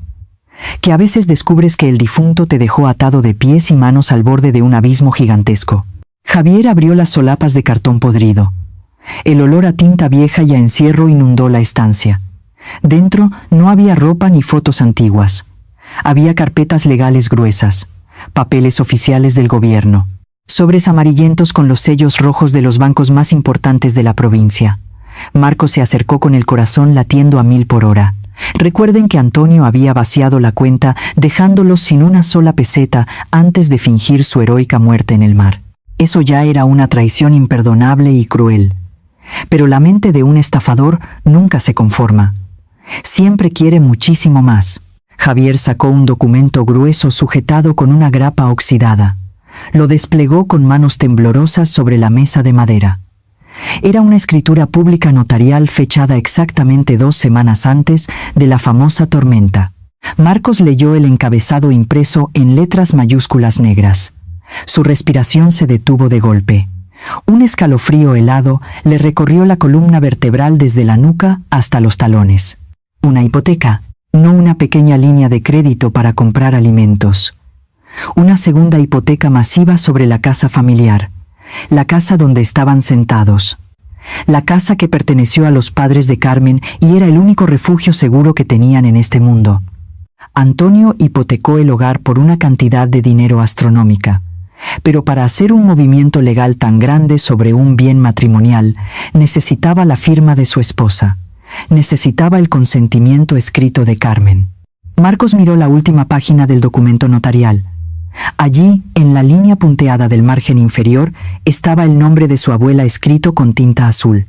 Que a veces descubres que el difunto te dejó atado de pies y manos al borde de un abismo gigantesco. Javier abrió las solapas de cartón podrido. El olor a tinta vieja y a encierro inundó la estancia. Dentro no había ropa ni fotos antiguas. Había carpetas legales gruesas, papeles oficiales del gobierno, sobres amarillentos con los sellos rojos de los bancos más importantes de la provincia. Marcos se acercó con el corazón latiendo a 1000 por hora. Recuerden que Antonio había vaciado la cuenta dejándolos sin una sola peseta antes de fingir su heroica muerte en el mar. Eso ya era una traición imperdonable y cruel. Pero la mente de un estafador nunca se conforma. Siempre quiere muchísimo más. Javier sacó un documento grueso sujetado con una grapa oxidada. Lo desplegó con manos temblorosas sobre la mesa de madera. Era una escritura pública notarial fechada exactamente 2 semanas antes de la famosa tormenta. Marcos leyó el encabezado impreso en letras mayúsculas negras. Su respiración se detuvo de golpe. Un escalofrío helado le recorrió la columna vertebral desde la nuca hasta los talones. Una hipoteca, no una pequeña línea de crédito para comprar alimentos. Una segunda hipoteca masiva sobre la casa familiar. La casa donde estaban sentados. La casa que perteneció a los padres de Carmen y era el único refugio seguro que tenían en este mundo. Antonio hipotecó el hogar por una cantidad de dinero astronómica, Pero para hacer un movimiento legal tan grande sobre un bien matrimonial, necesitaba la firma de su esposa. Necesitaba el consentimiento escrito de Carmen. Marcos miró la última página del documento notarial. Allí, en la línea punteada del margen inferior, estaba el nombre de su abuela escrito con tinta azul.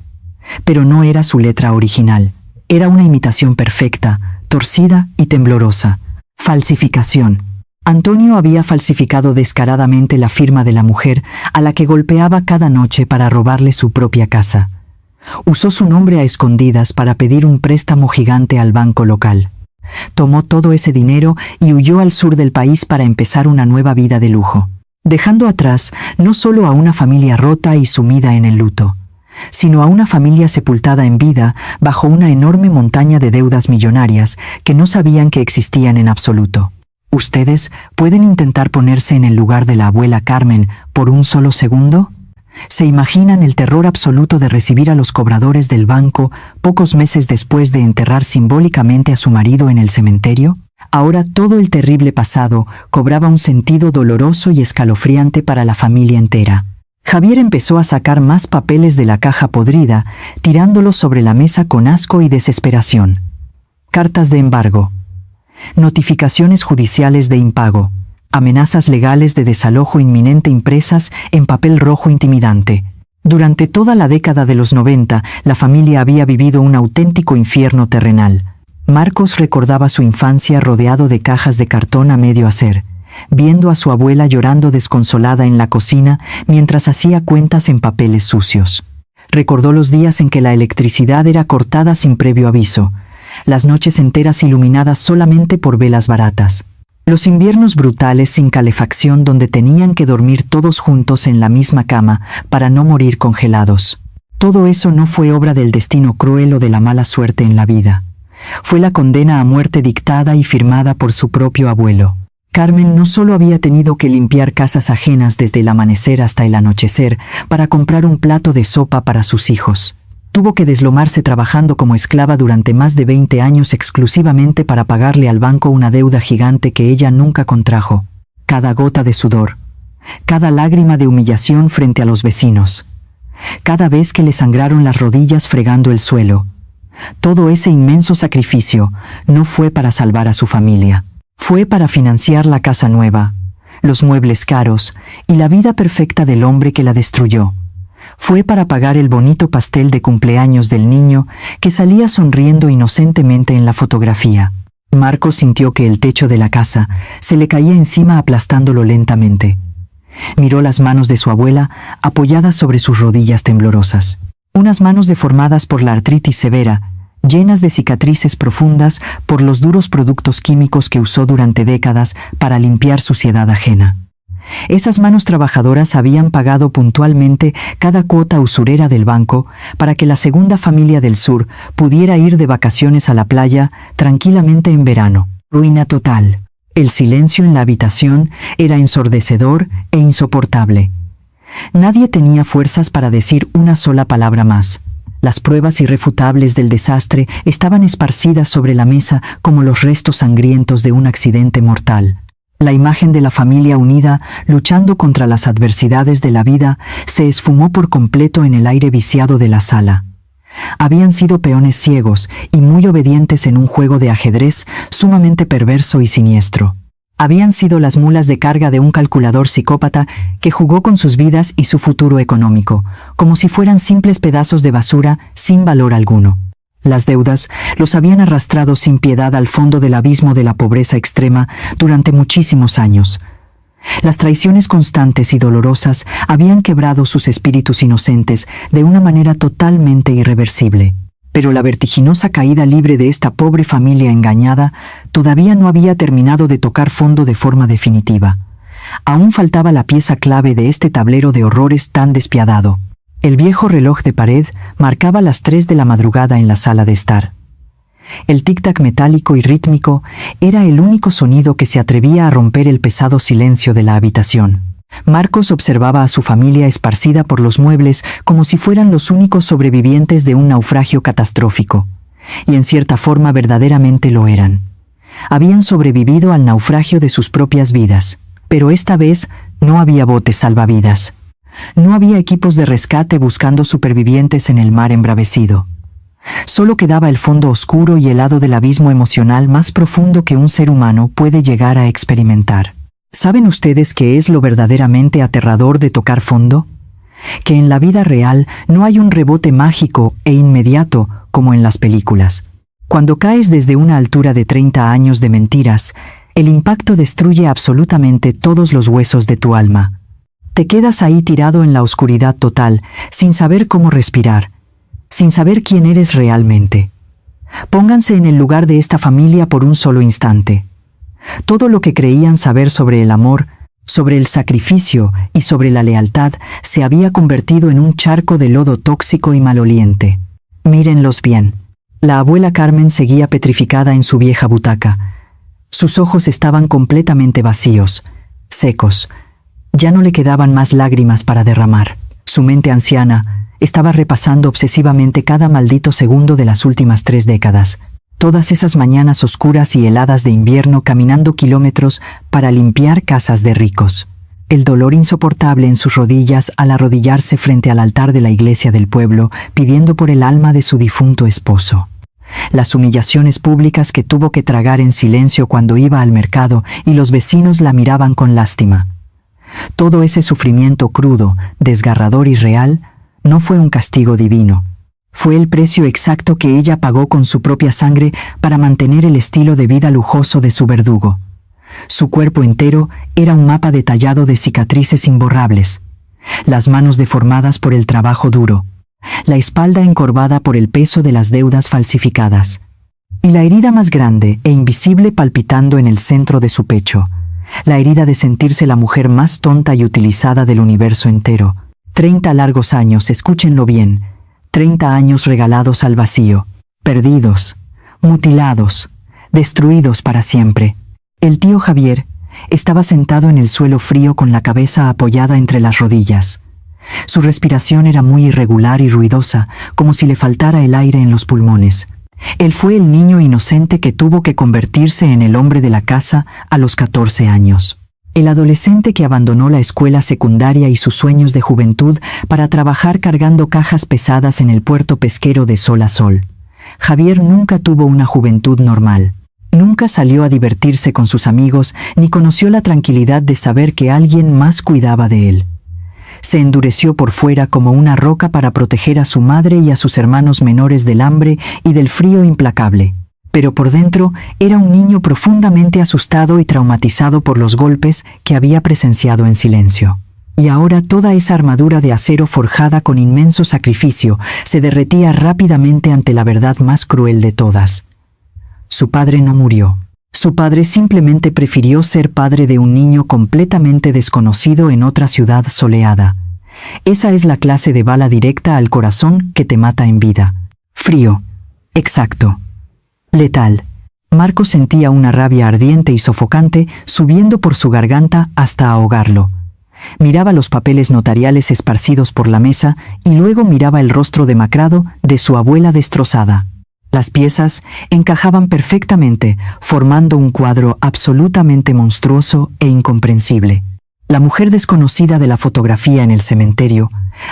Pero no era su letra original. Era una imitación perfecta, torcida y temblorosa. Falsificación. Antonio había falsificado descaradamente la firma de la mujer a la que golpeaba cada noche para robarle su propia casa. Usó su nombre a escondidas para pedir un préstamo gigante al banco local. Tomó todo ese dinero y huyó al sur del país para empezar una nueva vida de lujo, dejando atrás no solo a una familia rota y sumida en el luto, sino a una familia sepultada en vida bajo una enorme montaña de deudas millonarias que no sabían que existían en absoluto. ¿Ustedes pueden intentar ponerse en el lugar de la abuela Carmen por un solo segundo? ¿Se imaginan el terror absoluto de recibir a los cobradores del banco pocos meses después de enterrar simbólicamente a su marido en el cementerio? Ahora todo el terrible pasado cobraba un sentido doloroso y escalofriante para la familia entera. Javier empezó a sacar más papeles de la caja podrida, tirándolos sobre la mesa con asco y desesperación. Cartas de embargo. Notificaciones judiciales de impago. Amenazas legales de desalojo inminente impresas en papel rojo intimidante. Durante toda la década de los 90, la familia había vivido un auténtico infierno terrenal. Marcos recordaba su infancia rodeado de cajas de cartón a medio hacer, viendo a su abuela llorando desconsolada en la cocina mientras hacía cuentas en papeles sucios. Recordó los días en que la electricidad era cortada sin previo aviso, las noches enteras iluminadas solamente por velas baratas. Los inviernos brutales sin calefacción donde tenían que dormir todos juntos en la misma cama para no morir congelados. Todo eso no fue obra del destino cruel o de la mala suerte en la vida. Fue la condena a muerte dictada y firmada por su propio abuelo. Carmen no solo había tenido que limpiar casas ajenas desde el amanecer hasta el anochecer para comprar un plato de sopa para sus hijos. Tuvo que deslomarse trabajando como esclava durante más de 20 años exclusivamente para pagarle al banco una deuda gigante que ella nunca contrajo. Cada gota de sudor, cada lágrima de humillación frente a los vecinos, cada vez que le sangraron las rodillas fregando el suelo. Todo ese inmenso sacrificio no fue para salvar a su familia. Fue para financiar la casa nueva, los muebles caros y la vida perfecta del hombre que la destruyó. Fue para pagar el bonito pastel de cumpleaños del niño que salía sonriendo inocentemente en la fotografía. Marcos sintió que el techo de la casa se le caía encima aplastándolo lentamente. Miró las manos de su abuela apoyadas sobre sus rodillas temblorosas. Unas manos deformadas por la artritis severa, llenas de cicatrices profundas por los duros productos químicos que usó durante décadas para limpiar suciedad ajena. Esas manos trabajadoras habían pagado puntualmente cada cuota usurera del banco para que la segunda familia del sur pudiera ir de vacaciones a la playa tranquilamente en verano. Ruina total. El silencio en la habitación era ensordecedor e insoportable. Nadie tenía fuerzas para decir una sola palabra más. Las pruebas irrefutables del desastre estaban esparcidas sobre la mesa como los restos sangrientos de un accidente mortal. La imagen de la familia unida, luchando contra las adversidades de la vida, se esfumó por completo en el aire viciado de la sala. Habían sido peones ciegos y muy obedientes en un juego de ajedrez sumamente perverso y siniestro. Habían sido las mulas de carga de un calculador psicópata que jugó con sus vidas y su futuro económico, como si fueran simples pedazos de basura sin valor alguno. Las deudas los habían arrastrado sin piedad al fondo del abismo de la pobreza extrema durante muchísimos años. Las traiciones constantes y dolorosas habían quebrado sus espíritus inocentes de una manera totalmente irreversible. Pero la vertiginosa caída libre de esta pobre familia engañada todavía no había terminado de tocar fondo de forma definitiva. Aún faltaba la pieza clave de este tablero de horrores tan despiadado. El viejo reloj de pared marcaba las 3 de la madrugada en la sala de estar. El tic-tac metálico y rítmico era el único sonido que se atrevía a romper el pesado silencio de la habitación. Marcos observaba a su familia esparcida por los muebles como si fueran los únicos sobrevivientes de un naufragio catastrófico. Y en cierta forma verdaderamente lo eran. Habían sobrevivido al naufragio de sus propias vidas, pero esta vez No había botes salvavidas. No había equipos de rescate buscando supervivientes en el mar embravecido. Solo quedaba el fondo oscuro y helado del abismo emocional más profundo que un ser humano puede llegar a experimentar. ¿Saben ustedes qué es lo verdaderamente aterrador de tocar fondo? Que en la vida real no hay un rebote mágico e inmediato como en las películas. Cuando caes desde una altura de 30 años de mentiras, el impacto destruye absolutamente todos los huesos de tu alma. Te quedas ahí tirado en la oscuridad total, sin saber cómo respirar, sin saber quién eres realmente. Pónganse en el lugar de esta familia por un solo instante. Todo lo que creían saber sobre el amor, sobre el sacrificio y sobre la lealtad se había convertido en un charco de lodo tóxico y maloliente. Mírenlos bien. La abuela Carmen seguía petrificada en su vieja butaca. Sus ojos estaban completamente vacíos, secos. Ya no le quedaban más lágrimas para derramar. Su mente anciana estaba repasando obsesivamente cada maldito segundo de las últimas 3 décadas. Todas esas mañanas oscuras y heladas de invierno caminando kilómetros para limpiar casas de ricos. El dolor insoportable en sus rodillas al arrodillarse frente al altar de la iglesia del pueblo, pidiendo por el alma de su difunto esposo. Las humillaciones públicas que tuvo que tragar en silencio cuando iba al mercado y los vecinos la miraban con lástima. Todo ese sufrimiento crudo, desgarrador y real, no fue un castigo divino. Fue el precio exacto que ella pagó con su propia sangre para mantener el estilo de vida lujoso de su verdugo. Su cuerpo entero era un mapa detallado de cicatrices imborrables, las manos deformadas por el trabajo duro, la espalda encorvada por el peso de las deudas falsificadas, y la herida más grande e invisible palpitando en el centro de su pecho, la herida de sentirse la mujer más tonta y utilizada del universo entero. 30 largos años, escúchenlo bien, 30 años regalados al vacío, perdidos, mutilados, destruidos para siempre. El tío Javier estaba sentado en el suelo frío con la cabeza apoyada entre las rodillas. Su respiración era muy irregular y ruidosa, como si le faltara el aire en los pulmones. Él fue el niño inocente que tuvo que convertirse en el hombre de la casa a los 14 años. El adolescente que abandonó la escuela secundaria y sus sueños de juventud para trabajar cargando cajas pesadas en el puerto pesquero de Sol a Sol. Javier nunca tuvo una juventud normal. Nunca salió a divertirse con sus amigos ni conoció la tranquilidad de saber que alguien más cuidaba de él. Se endureció por fuera como una roca para proteger a su madre y a sus hermanos menores del hambre y del frío implacable. Pero por dentro era un niño profundamente asustado y traumatizado por los golpes que había presenciado en silencio. Y ahora toda esa armadura de acero forjada con inmenso sacrificio se derretía rápidamente ante la verdad más cruel de todas. Su padre no murió. Su padre simplemente prefirió ser padre de un niño completamente desconocido en otra ciudad soleada. Esa es la clase de bala directa al corazón que te mata en vida. Frío. Exacto. Letal. Marco sentía una rabia ardiente y sofocante subiendo por su garganta hasta ahogarlo. Miraba los papeles notariales esparcidos por la mesa y luego miraba el rostro demacrado de su abuela destrozada. Las piezas encajaban perfectamente, formando un cuadro absolutamente monstruoso e incomprensible. La mujer desconocida de la fotografía en el cementerio,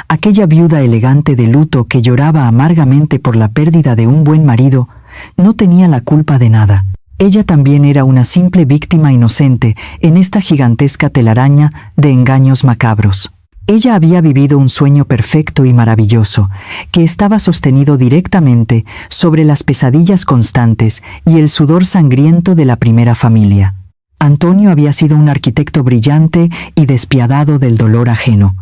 aquella viuda elegante de luto que lloraba amargamente por la pérdida de un buen marido, no tenía la culpa de nada. Ella también era una simple víctima inocente en esta gigantesca telaraña de engaños macabros. Ella había vivido un sueño perfecto y maravilloso, que estaba sostenido directamente sobre las pesadillas constantes y el sudor sangriento de la primera familia. Antonio había sido un arquitecto brillante y despiadado del dolor ajeno.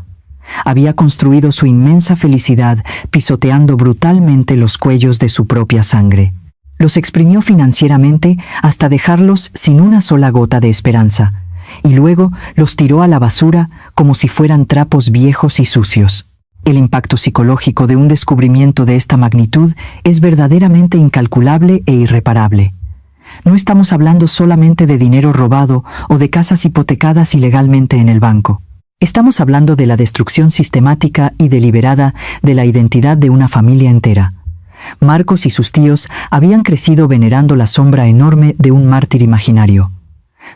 Había construido su inmensa felicidad pisoteando brutalmente los cuellos de su propia sangre. Los exprimió financieramente hasta dejarlos sin una sola gota de esperanza, y luego los tiró a la basura como si fueran trapos viejos y sucios. El impacto psicológico de un descubrimiento de esta magnitud es verdaderamente incalculable e irreparable. No estamos hablando solamente de dinero robado o de casas hipotecadas ilegalmente en el banco. Estamos hablando de la destrucción sistemática y deliberada de la identidad de una familia entera. Marcos y sus tíos habían crecido venerando la sombra enorme de un mártir imaginario.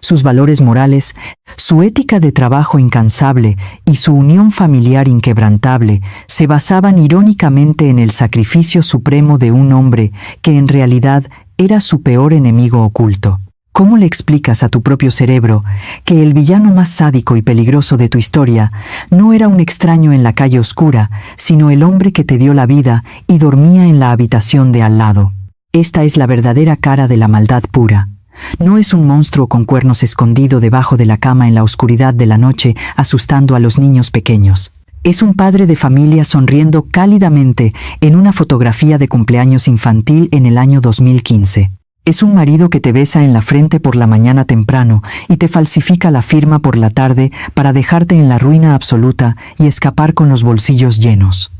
Sus valores morales, su ética de trabajo incansable y su unión familiar inquebrantable se basaban irónicamente en el sacrificio supremo de un hombre que en realidad era su peor enemigo oculto. ¿Cómo le explicas a tu propio cerebro que el villano más sádico y peligroso de tu historia no era un extraño en la calle oscura, sino el hombre que te dio la vida y dormía en la habitación de al lado? Esta es la verdadera cara de la maldad pura. No es un monstruo con cuernos escondido debajo de la cama en la oscuridad de la noche asustando a los niños pequeños. Es un padre de familia sonriendo cálidamente en una fotografía de cumpleaños infantil en el año 2015. Es un marido que te besa en la frente por la mañana temprano y te falsifica la firma por la tarde para dejarte en la ruina absoluta y escapar con los bolsillos llenos.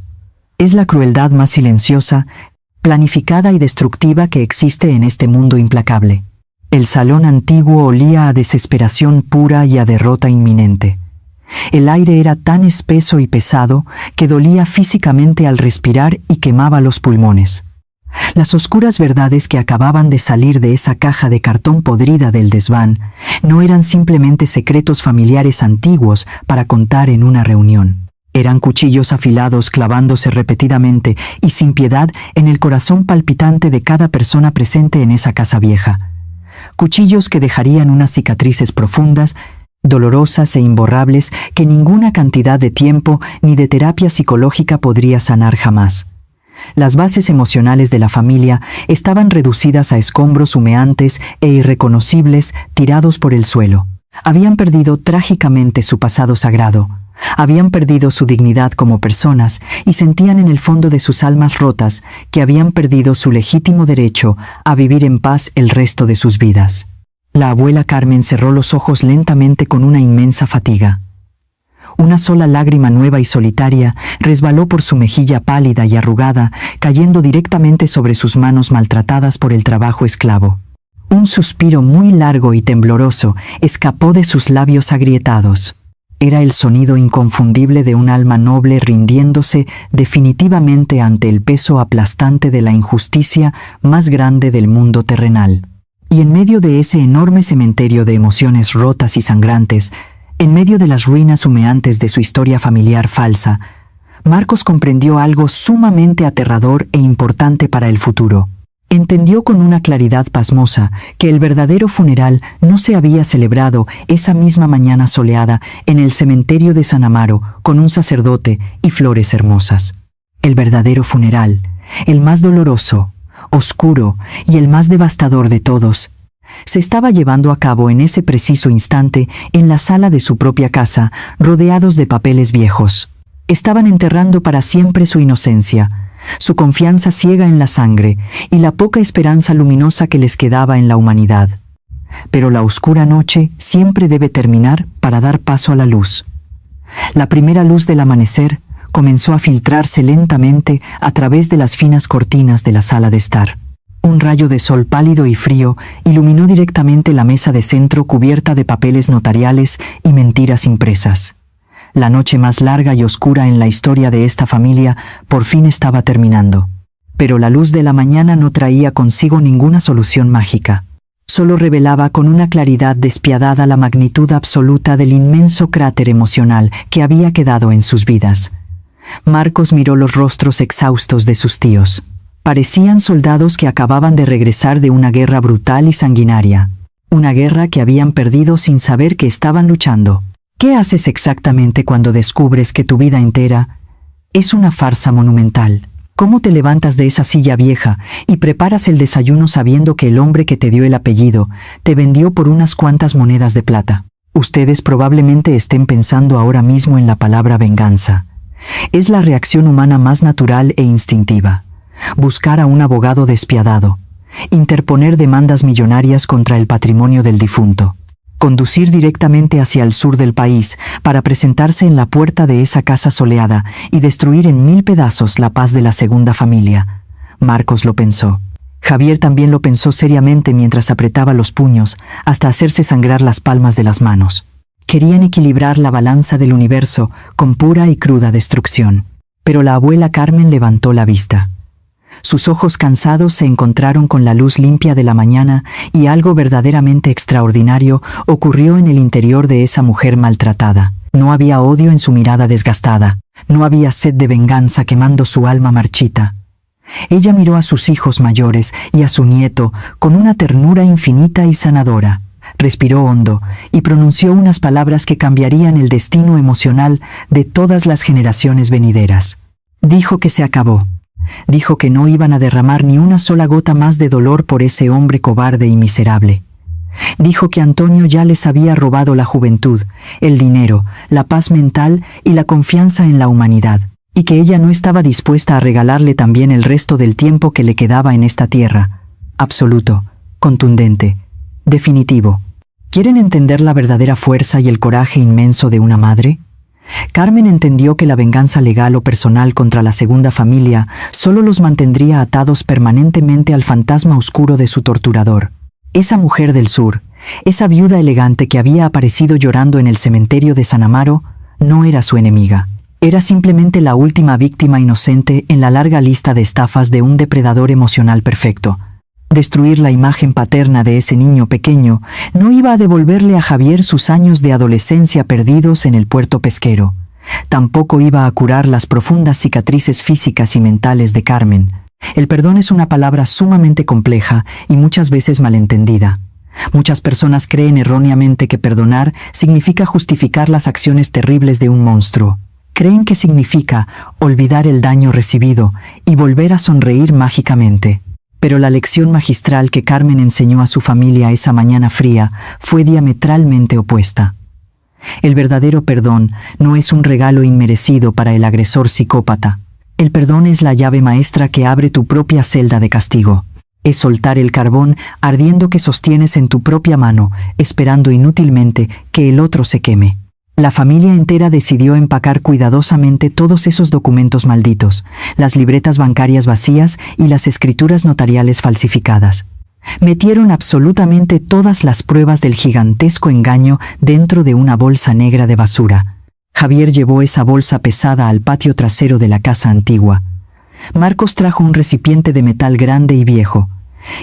Es la crueldad más silenciosa, planificada y destructiva que existe en este mundo implacable. El salón antiguo olía a desesperación pura y a derrota inminente. El aire era tan espeso y pesado que dolía físicamente al respirar y quemaba los pulmones. Las oscuras verdades que acababan de salir de esa caja de cartón podrida del desván no eran simplemente secretos familiares antiguos para contar en una reunión. Eran cuchillos afilados clavándose repetidamente y sin piedad en el corazón palpitante de cada persona presente en esa casa vieja. Cuchillos que dejarían unas cicatrices profundas, dolorosas e imborrables que ninguna cantidad de tiempo ni de terapia psicológica podría sanar jamás. Las bases emocionales de la familia estaban reducidas a escombros humeantes e irreconocibles tirados por el suelo. Habían perdido trágicamente su pasado sagrado. Habían perdido su dignidad como personas y sentían en el fondo de sus almas rotas que habían perdido su legítimo derecho a vivir en paz el resto de sus vidas. La abuela Carmen cerró los ojos lentamente con una inmensa fatiga. Una sola lágrima nueva y solitaria resbaló por su mejilla pálida y arrugada, cayendo directamente sobre sus manos maltratadas por el trabajo esclavo. Un suspiro muy largo y tembloroso escapó de sus labios agrietados. Era el sonido inconfundible de un alma noble rindiéndose definitivamente ante el peso aplastante de la injusticia más grande del mundo terrenal. Y en medio de ese enorme cementerio de emociones rotas y sangrantes, en medio de las ruinas humeantes de su historia familiar falsa, Marcos comprendió algo sumamente aterrador e importante para el futuro. Entendió con una claridad pasmosa que el verdadero funeral no se había celebrado esa misma mañana soleada en el cementerio de San Amaro con un sacerdote y flores hermosas. El verdadero funeral, el más doloroso, oscuro y el más devastador de todos, se estaba llevando a cabo en ese preciso instante en la sala de su propia casa, rodeados de papeles viejos. Estaban enterrando para siempre su inocencia, su confianza ciega en la sangre y la poca esperanza luminosa que les quedaba en la humanidad. Pero la oscura noche siempre debe terminar para dar paso a la luz. La primera luz del amanecer comenzó a filtrarse lentamente a través de las finas cortinas de la sala de estar. Un rayo de sol pálido y frío iluminó directamente la mesa de centro cubierta de papeles notariales y mentiras impresas. La noche más larga y oscura en la historia de esta familia por fin estaba terminando. Pero la luz de la mañana no traía consigo ninguna solución mágica. Solo revelaba con una claridad despiadada la magnitud absoluta del inmenso cráter emocional que había quedado en sus vidas. Marcos miró los rostros exhaustos de sus tíos. Parecían soldados que acababan de regresar de una guerra brutal y sanguinaria. Una guerra que habían perdido sin saber que estaban luchando. ¿Qué haces exactamente cuando descubres que tu vida entera es una farsa monumental? ¿Cómo te levantas de esa silla vieja y preparas el desayuno sabiendo que el hombre que te dio el apellido te vendió por unas cuantas monedas de plata? Ustedes probablemente estén pensando ahora mismo en la palabra venganza. Es la reacción humana más natural e instintiva. Buscar a un abogado despiadado, interponer demandas millonarias contra el patrimonio del difunto, conducir directamente hacia el sur del país para presentarse en la puerta de esa casa soleada y destruir en 1000 pedazos la paz de la segunda familia. Marcos lo pensó. Javier también lo pensó seriamente mientras apretaba los puños hasta hacerse sangrar las palmas de las manos. Querían equilibrar la balanza del universo con pura y cruda destrucción. Pero la abuela Carmen levantó la vista. Sus ojos cansados se encontraron con la luz limpia de la mañana y algo verdaderamente extraordinario ocurrió en el interior de esa mujer maltratada. No había odio en su mirada desgastada, no había sed de venganza quemando su alma marchita. Ella miró a sus hijos mayores y a su nieto con una ternura infinita y sanadora. Respiró hondo y pronunció unas palabras que cambiarían el destino emocional de todas las generaciones venideras. Dijo que se acabó. Dijo que no iban a derramar ni una sola gota más de dolor por ese hombre cobarde y miserable. Dijo que Antonio ya les había robado la juventud, el dinero, la paz mental y la confianza en la humanidad, y que ella no estaba dispuesta a regalarle también el resto del tiempo que le quedaba en esta tierra. Absoluto, contundente, definitivo. ¿Quieren entender la verdadera fuerza y el coraje inmenso de una madre? Carmen entendió que la venganza legal o personal contra la segunda familia solo los mantendría atados permanentemente al fantasma oscuro de su torturador. Esa mujer del sur, esa viuda elegante que había aparecido llorando en el cementerio de San Amaro, no era su enemiga. Era simplemente la última víctima inocente en la larga lista de estafas de un depredador emocional perfecto. Destruir la imagen paterna de ese niño pequeño no iba a devolverle a Javier sus años de adolescencia perdidos en el puerto pesquero. Tampoco iba a curar las profundas cicatrices físicas y mentales de Carmen. El perdón es una palabra sumamente compleja y muchas veces malentendida. Muchas personas creen erróneamente que perdonar significa justificar las acciones terribles de un monstruo. Creen que significa olvidar el daño recibido y volver a sonreír mágicamente. Pero la lección magistral que Carmen enseñó a su familia esa mañana fría fue diametralmente opuesta. El verdadero perdón no es un regalo inmerecido para el agresor psicópata. El perdón es la llave maestra que abre tu propia celda de castigo. Es soltar el carbón ardiendo que sostienes en tu propia mano, esperando inútilmente que el otro se queme. La familia entera decidió empacar cuidadosamente todos esos documentos malditos, las libretas bancarias vacías y las escrituras notariales falsificadas. Metieron absolutamente todas las pruebas del gigantesco engaño dentro de una bolsa negra de basura. Javier llevó esa bolsa pesada al patio trasero de la casa antigua. Marcos trajo un recipiente de metal grande y viejo,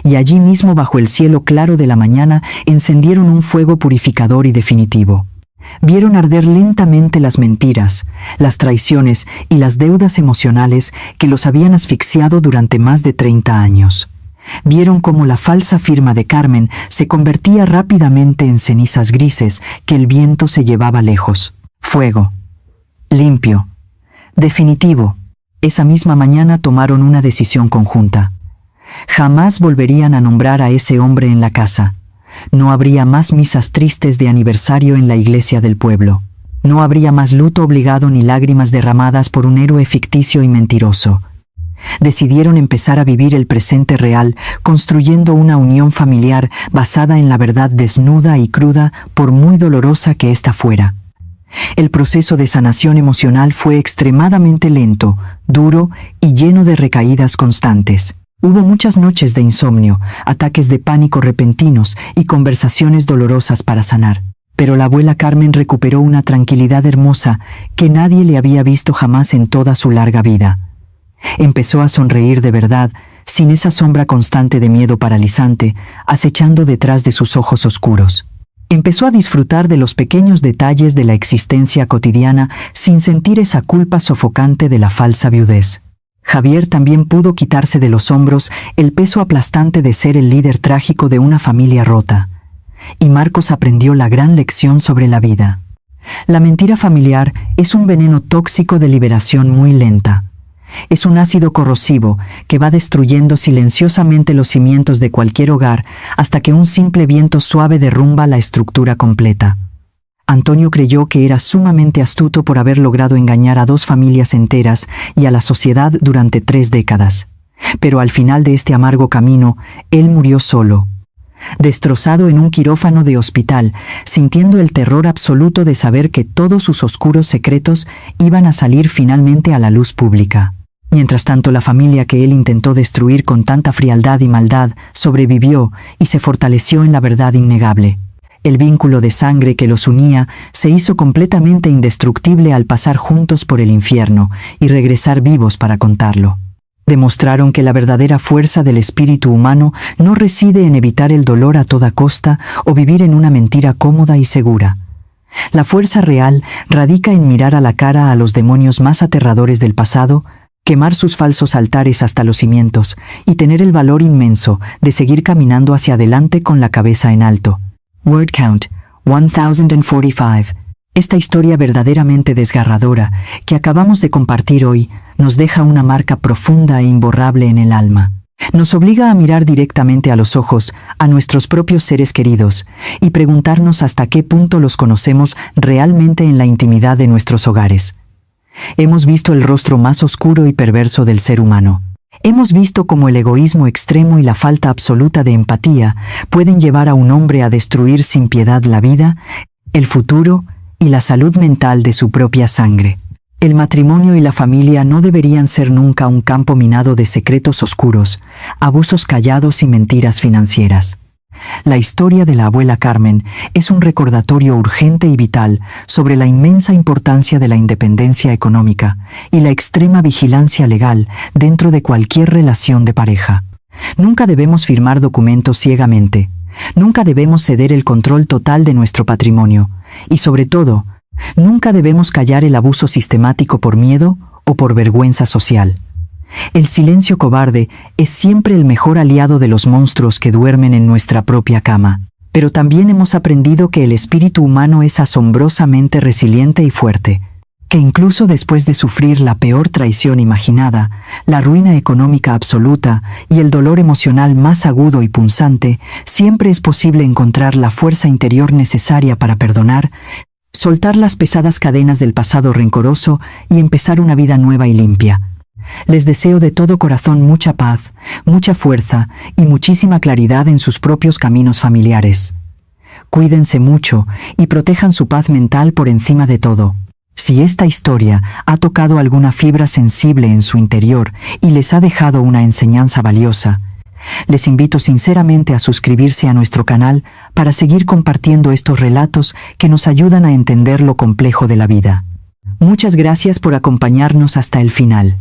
y allí mismo bajo el cielo claro de la mañana encendieron un fuego purificador y definitivo. Vieron arder lentamente las mentiras, las traiciones y las deudas emocionales que los habían asfixiado durante más de 30 años. Vieron cómo la falsa firma de Carmen se convertía rápidamente en cenizas grises que el viento se llevaba lejos. Fuego. Limpio. Definitivo. Esa misma mañana tomaron una decisión conjunta. Jamás volverían a nombrar a ese hombre en la casa. No habría más misas tristes de aniversario en la iglesia del pueblo. No habría más luto obligado ni lágrimas derramadas por un héroe ficticio y mentiroso. Decidieron empezar a vivir el presente real, construyendo una unión familiar basada en la verdad desnuda y cruda, por muy dolorosa que ésta fuera. El proceso de sanación emocional fue extremadamente lento, duro y lleno de recaídas constantes. Hubo muchas noches de insomnio, ataques de pánico repentinos y conversaciones dolorosas para sanar. Pero la abuela Carmen recuperó una tranquilidad hermosa que nadie le había visto jamás en toda su larga vida. Empezó a sonreír de verdad, sin esa sombra constante de miedo paralizante, acechando detrás de sus ojos oscuros. Empezó a disfrutar de los pequeños detalles de la existencia cotidiana sin sentir esa culpa sofocante de la falsa viudez. Javier también pudo quitarse de los hombros el peso aplastante de ser el líder trágico de una familia rota. Y Marcos aprendió la gran lección sobre la vida. La mentira familiar es un veneno tóxico de liberación muy lenta. Es un ácido corrosivo que va destruyendo silenciosamente los cimientos de cualquier hogar hasta que un simple viento suave derrumba la estructura completa. Antonio creyó que era sumamente astuto por haber logrado engañar a 2 familias enteras y a la sociedad durante 3 décadas. Pero al final de este amargo camino, él murió solo, destrozado en un quirófano de hospital, sintiendo el terror absoluto de saber que todos sus oscuros secretos iban a salir finalmente a la luz pública. Mientras tanto, la familia que él intentó destruir con tanta frialdad y maldad sobrevivió y se fortaleció en la verdad innegable. El vínculo de sangre que los unía se hizo completamente indestructible al pasar juntos por el infierno y regresar vivos para contarlo. Demostraron que la verdadera fuerza del espíritu humano no reside en evitar el dolor a toda costa o vivir en una mentira cómoda y segura. La fuerza real radica en mirar a la cara a los demonios más aterradores del pasado, quemar sus falsos altares hasta los cimientos y tener el valor inmenso de seguir caminando hacia adelante con la cabeza en alto. Word count 1045. Esta historia verdaderamente desgarradora que acabamos de compartir hoy nos deja una marca profunda e imborrable en el alma. Nos obliga a mirar directamente a los ojos a nuestros propios seres queridos y preguntarnos hasta qué punto los conocemos realmente en la intimidad de nuestros hogares. Hemos visto el rostro más oscuro y perverso del ser humano. Hemos visto cómo el egoísmo extremo y la falta absoluta de empatía pueden llevar a un hombre a destruir sin piedad la vida, el futuro y la salud mental de su propia sangre. El matrimonio y la familia no deberían ser nunca un campo minado de secretos oscuros, abusos callados y mentiras financieras. La historia de la abuela Carmen es un recordatorio urgente y vital sobre la inmensa importancia de la independencia económica y la extrema vigilancia legal dentro de cualquier relación de pareja. Nunca debemos firmar documentos ciegamente. Nunca debemos ceder el control total de nuestro patrimonio. Y sobre todo, nunca debemos callar el abuso sistemático por miedo o por vergüenza social. El silencio cobarde es siempre el mejor aliado de los monstruos que duermen en nuestra propia cama. Pero también hemos aprendido que el espíritu humano es asombrosamente resiliente y fuerte, que incluso después de sufrir la peor traición imaginada, la ruina económica absoluta y el dolor emocional más agudo y punzante, siempre es posible encontrar la fuerza interior necesaria para perdonar, soltar las pesadas cadenas del pasado rencoroso y empezar una vida nueva y limpia. Les deseo de todo corazón mucha paz, mucha fuerza y muchísima claridad en sus propios caminos familiares. Cuídense mucho y protejan su paz mental por encima de todo. Si esta historia ha tocado alguna fibra sensible en su interior y les ha dejado una enseñanza valiosa, les invito sinceramente a suscribirse a nuestro canal para seguir compartiendo estos relatos que nos ayudan a entender lo complejo de la vida. Muchas gracias por acompañarnos hasta el final.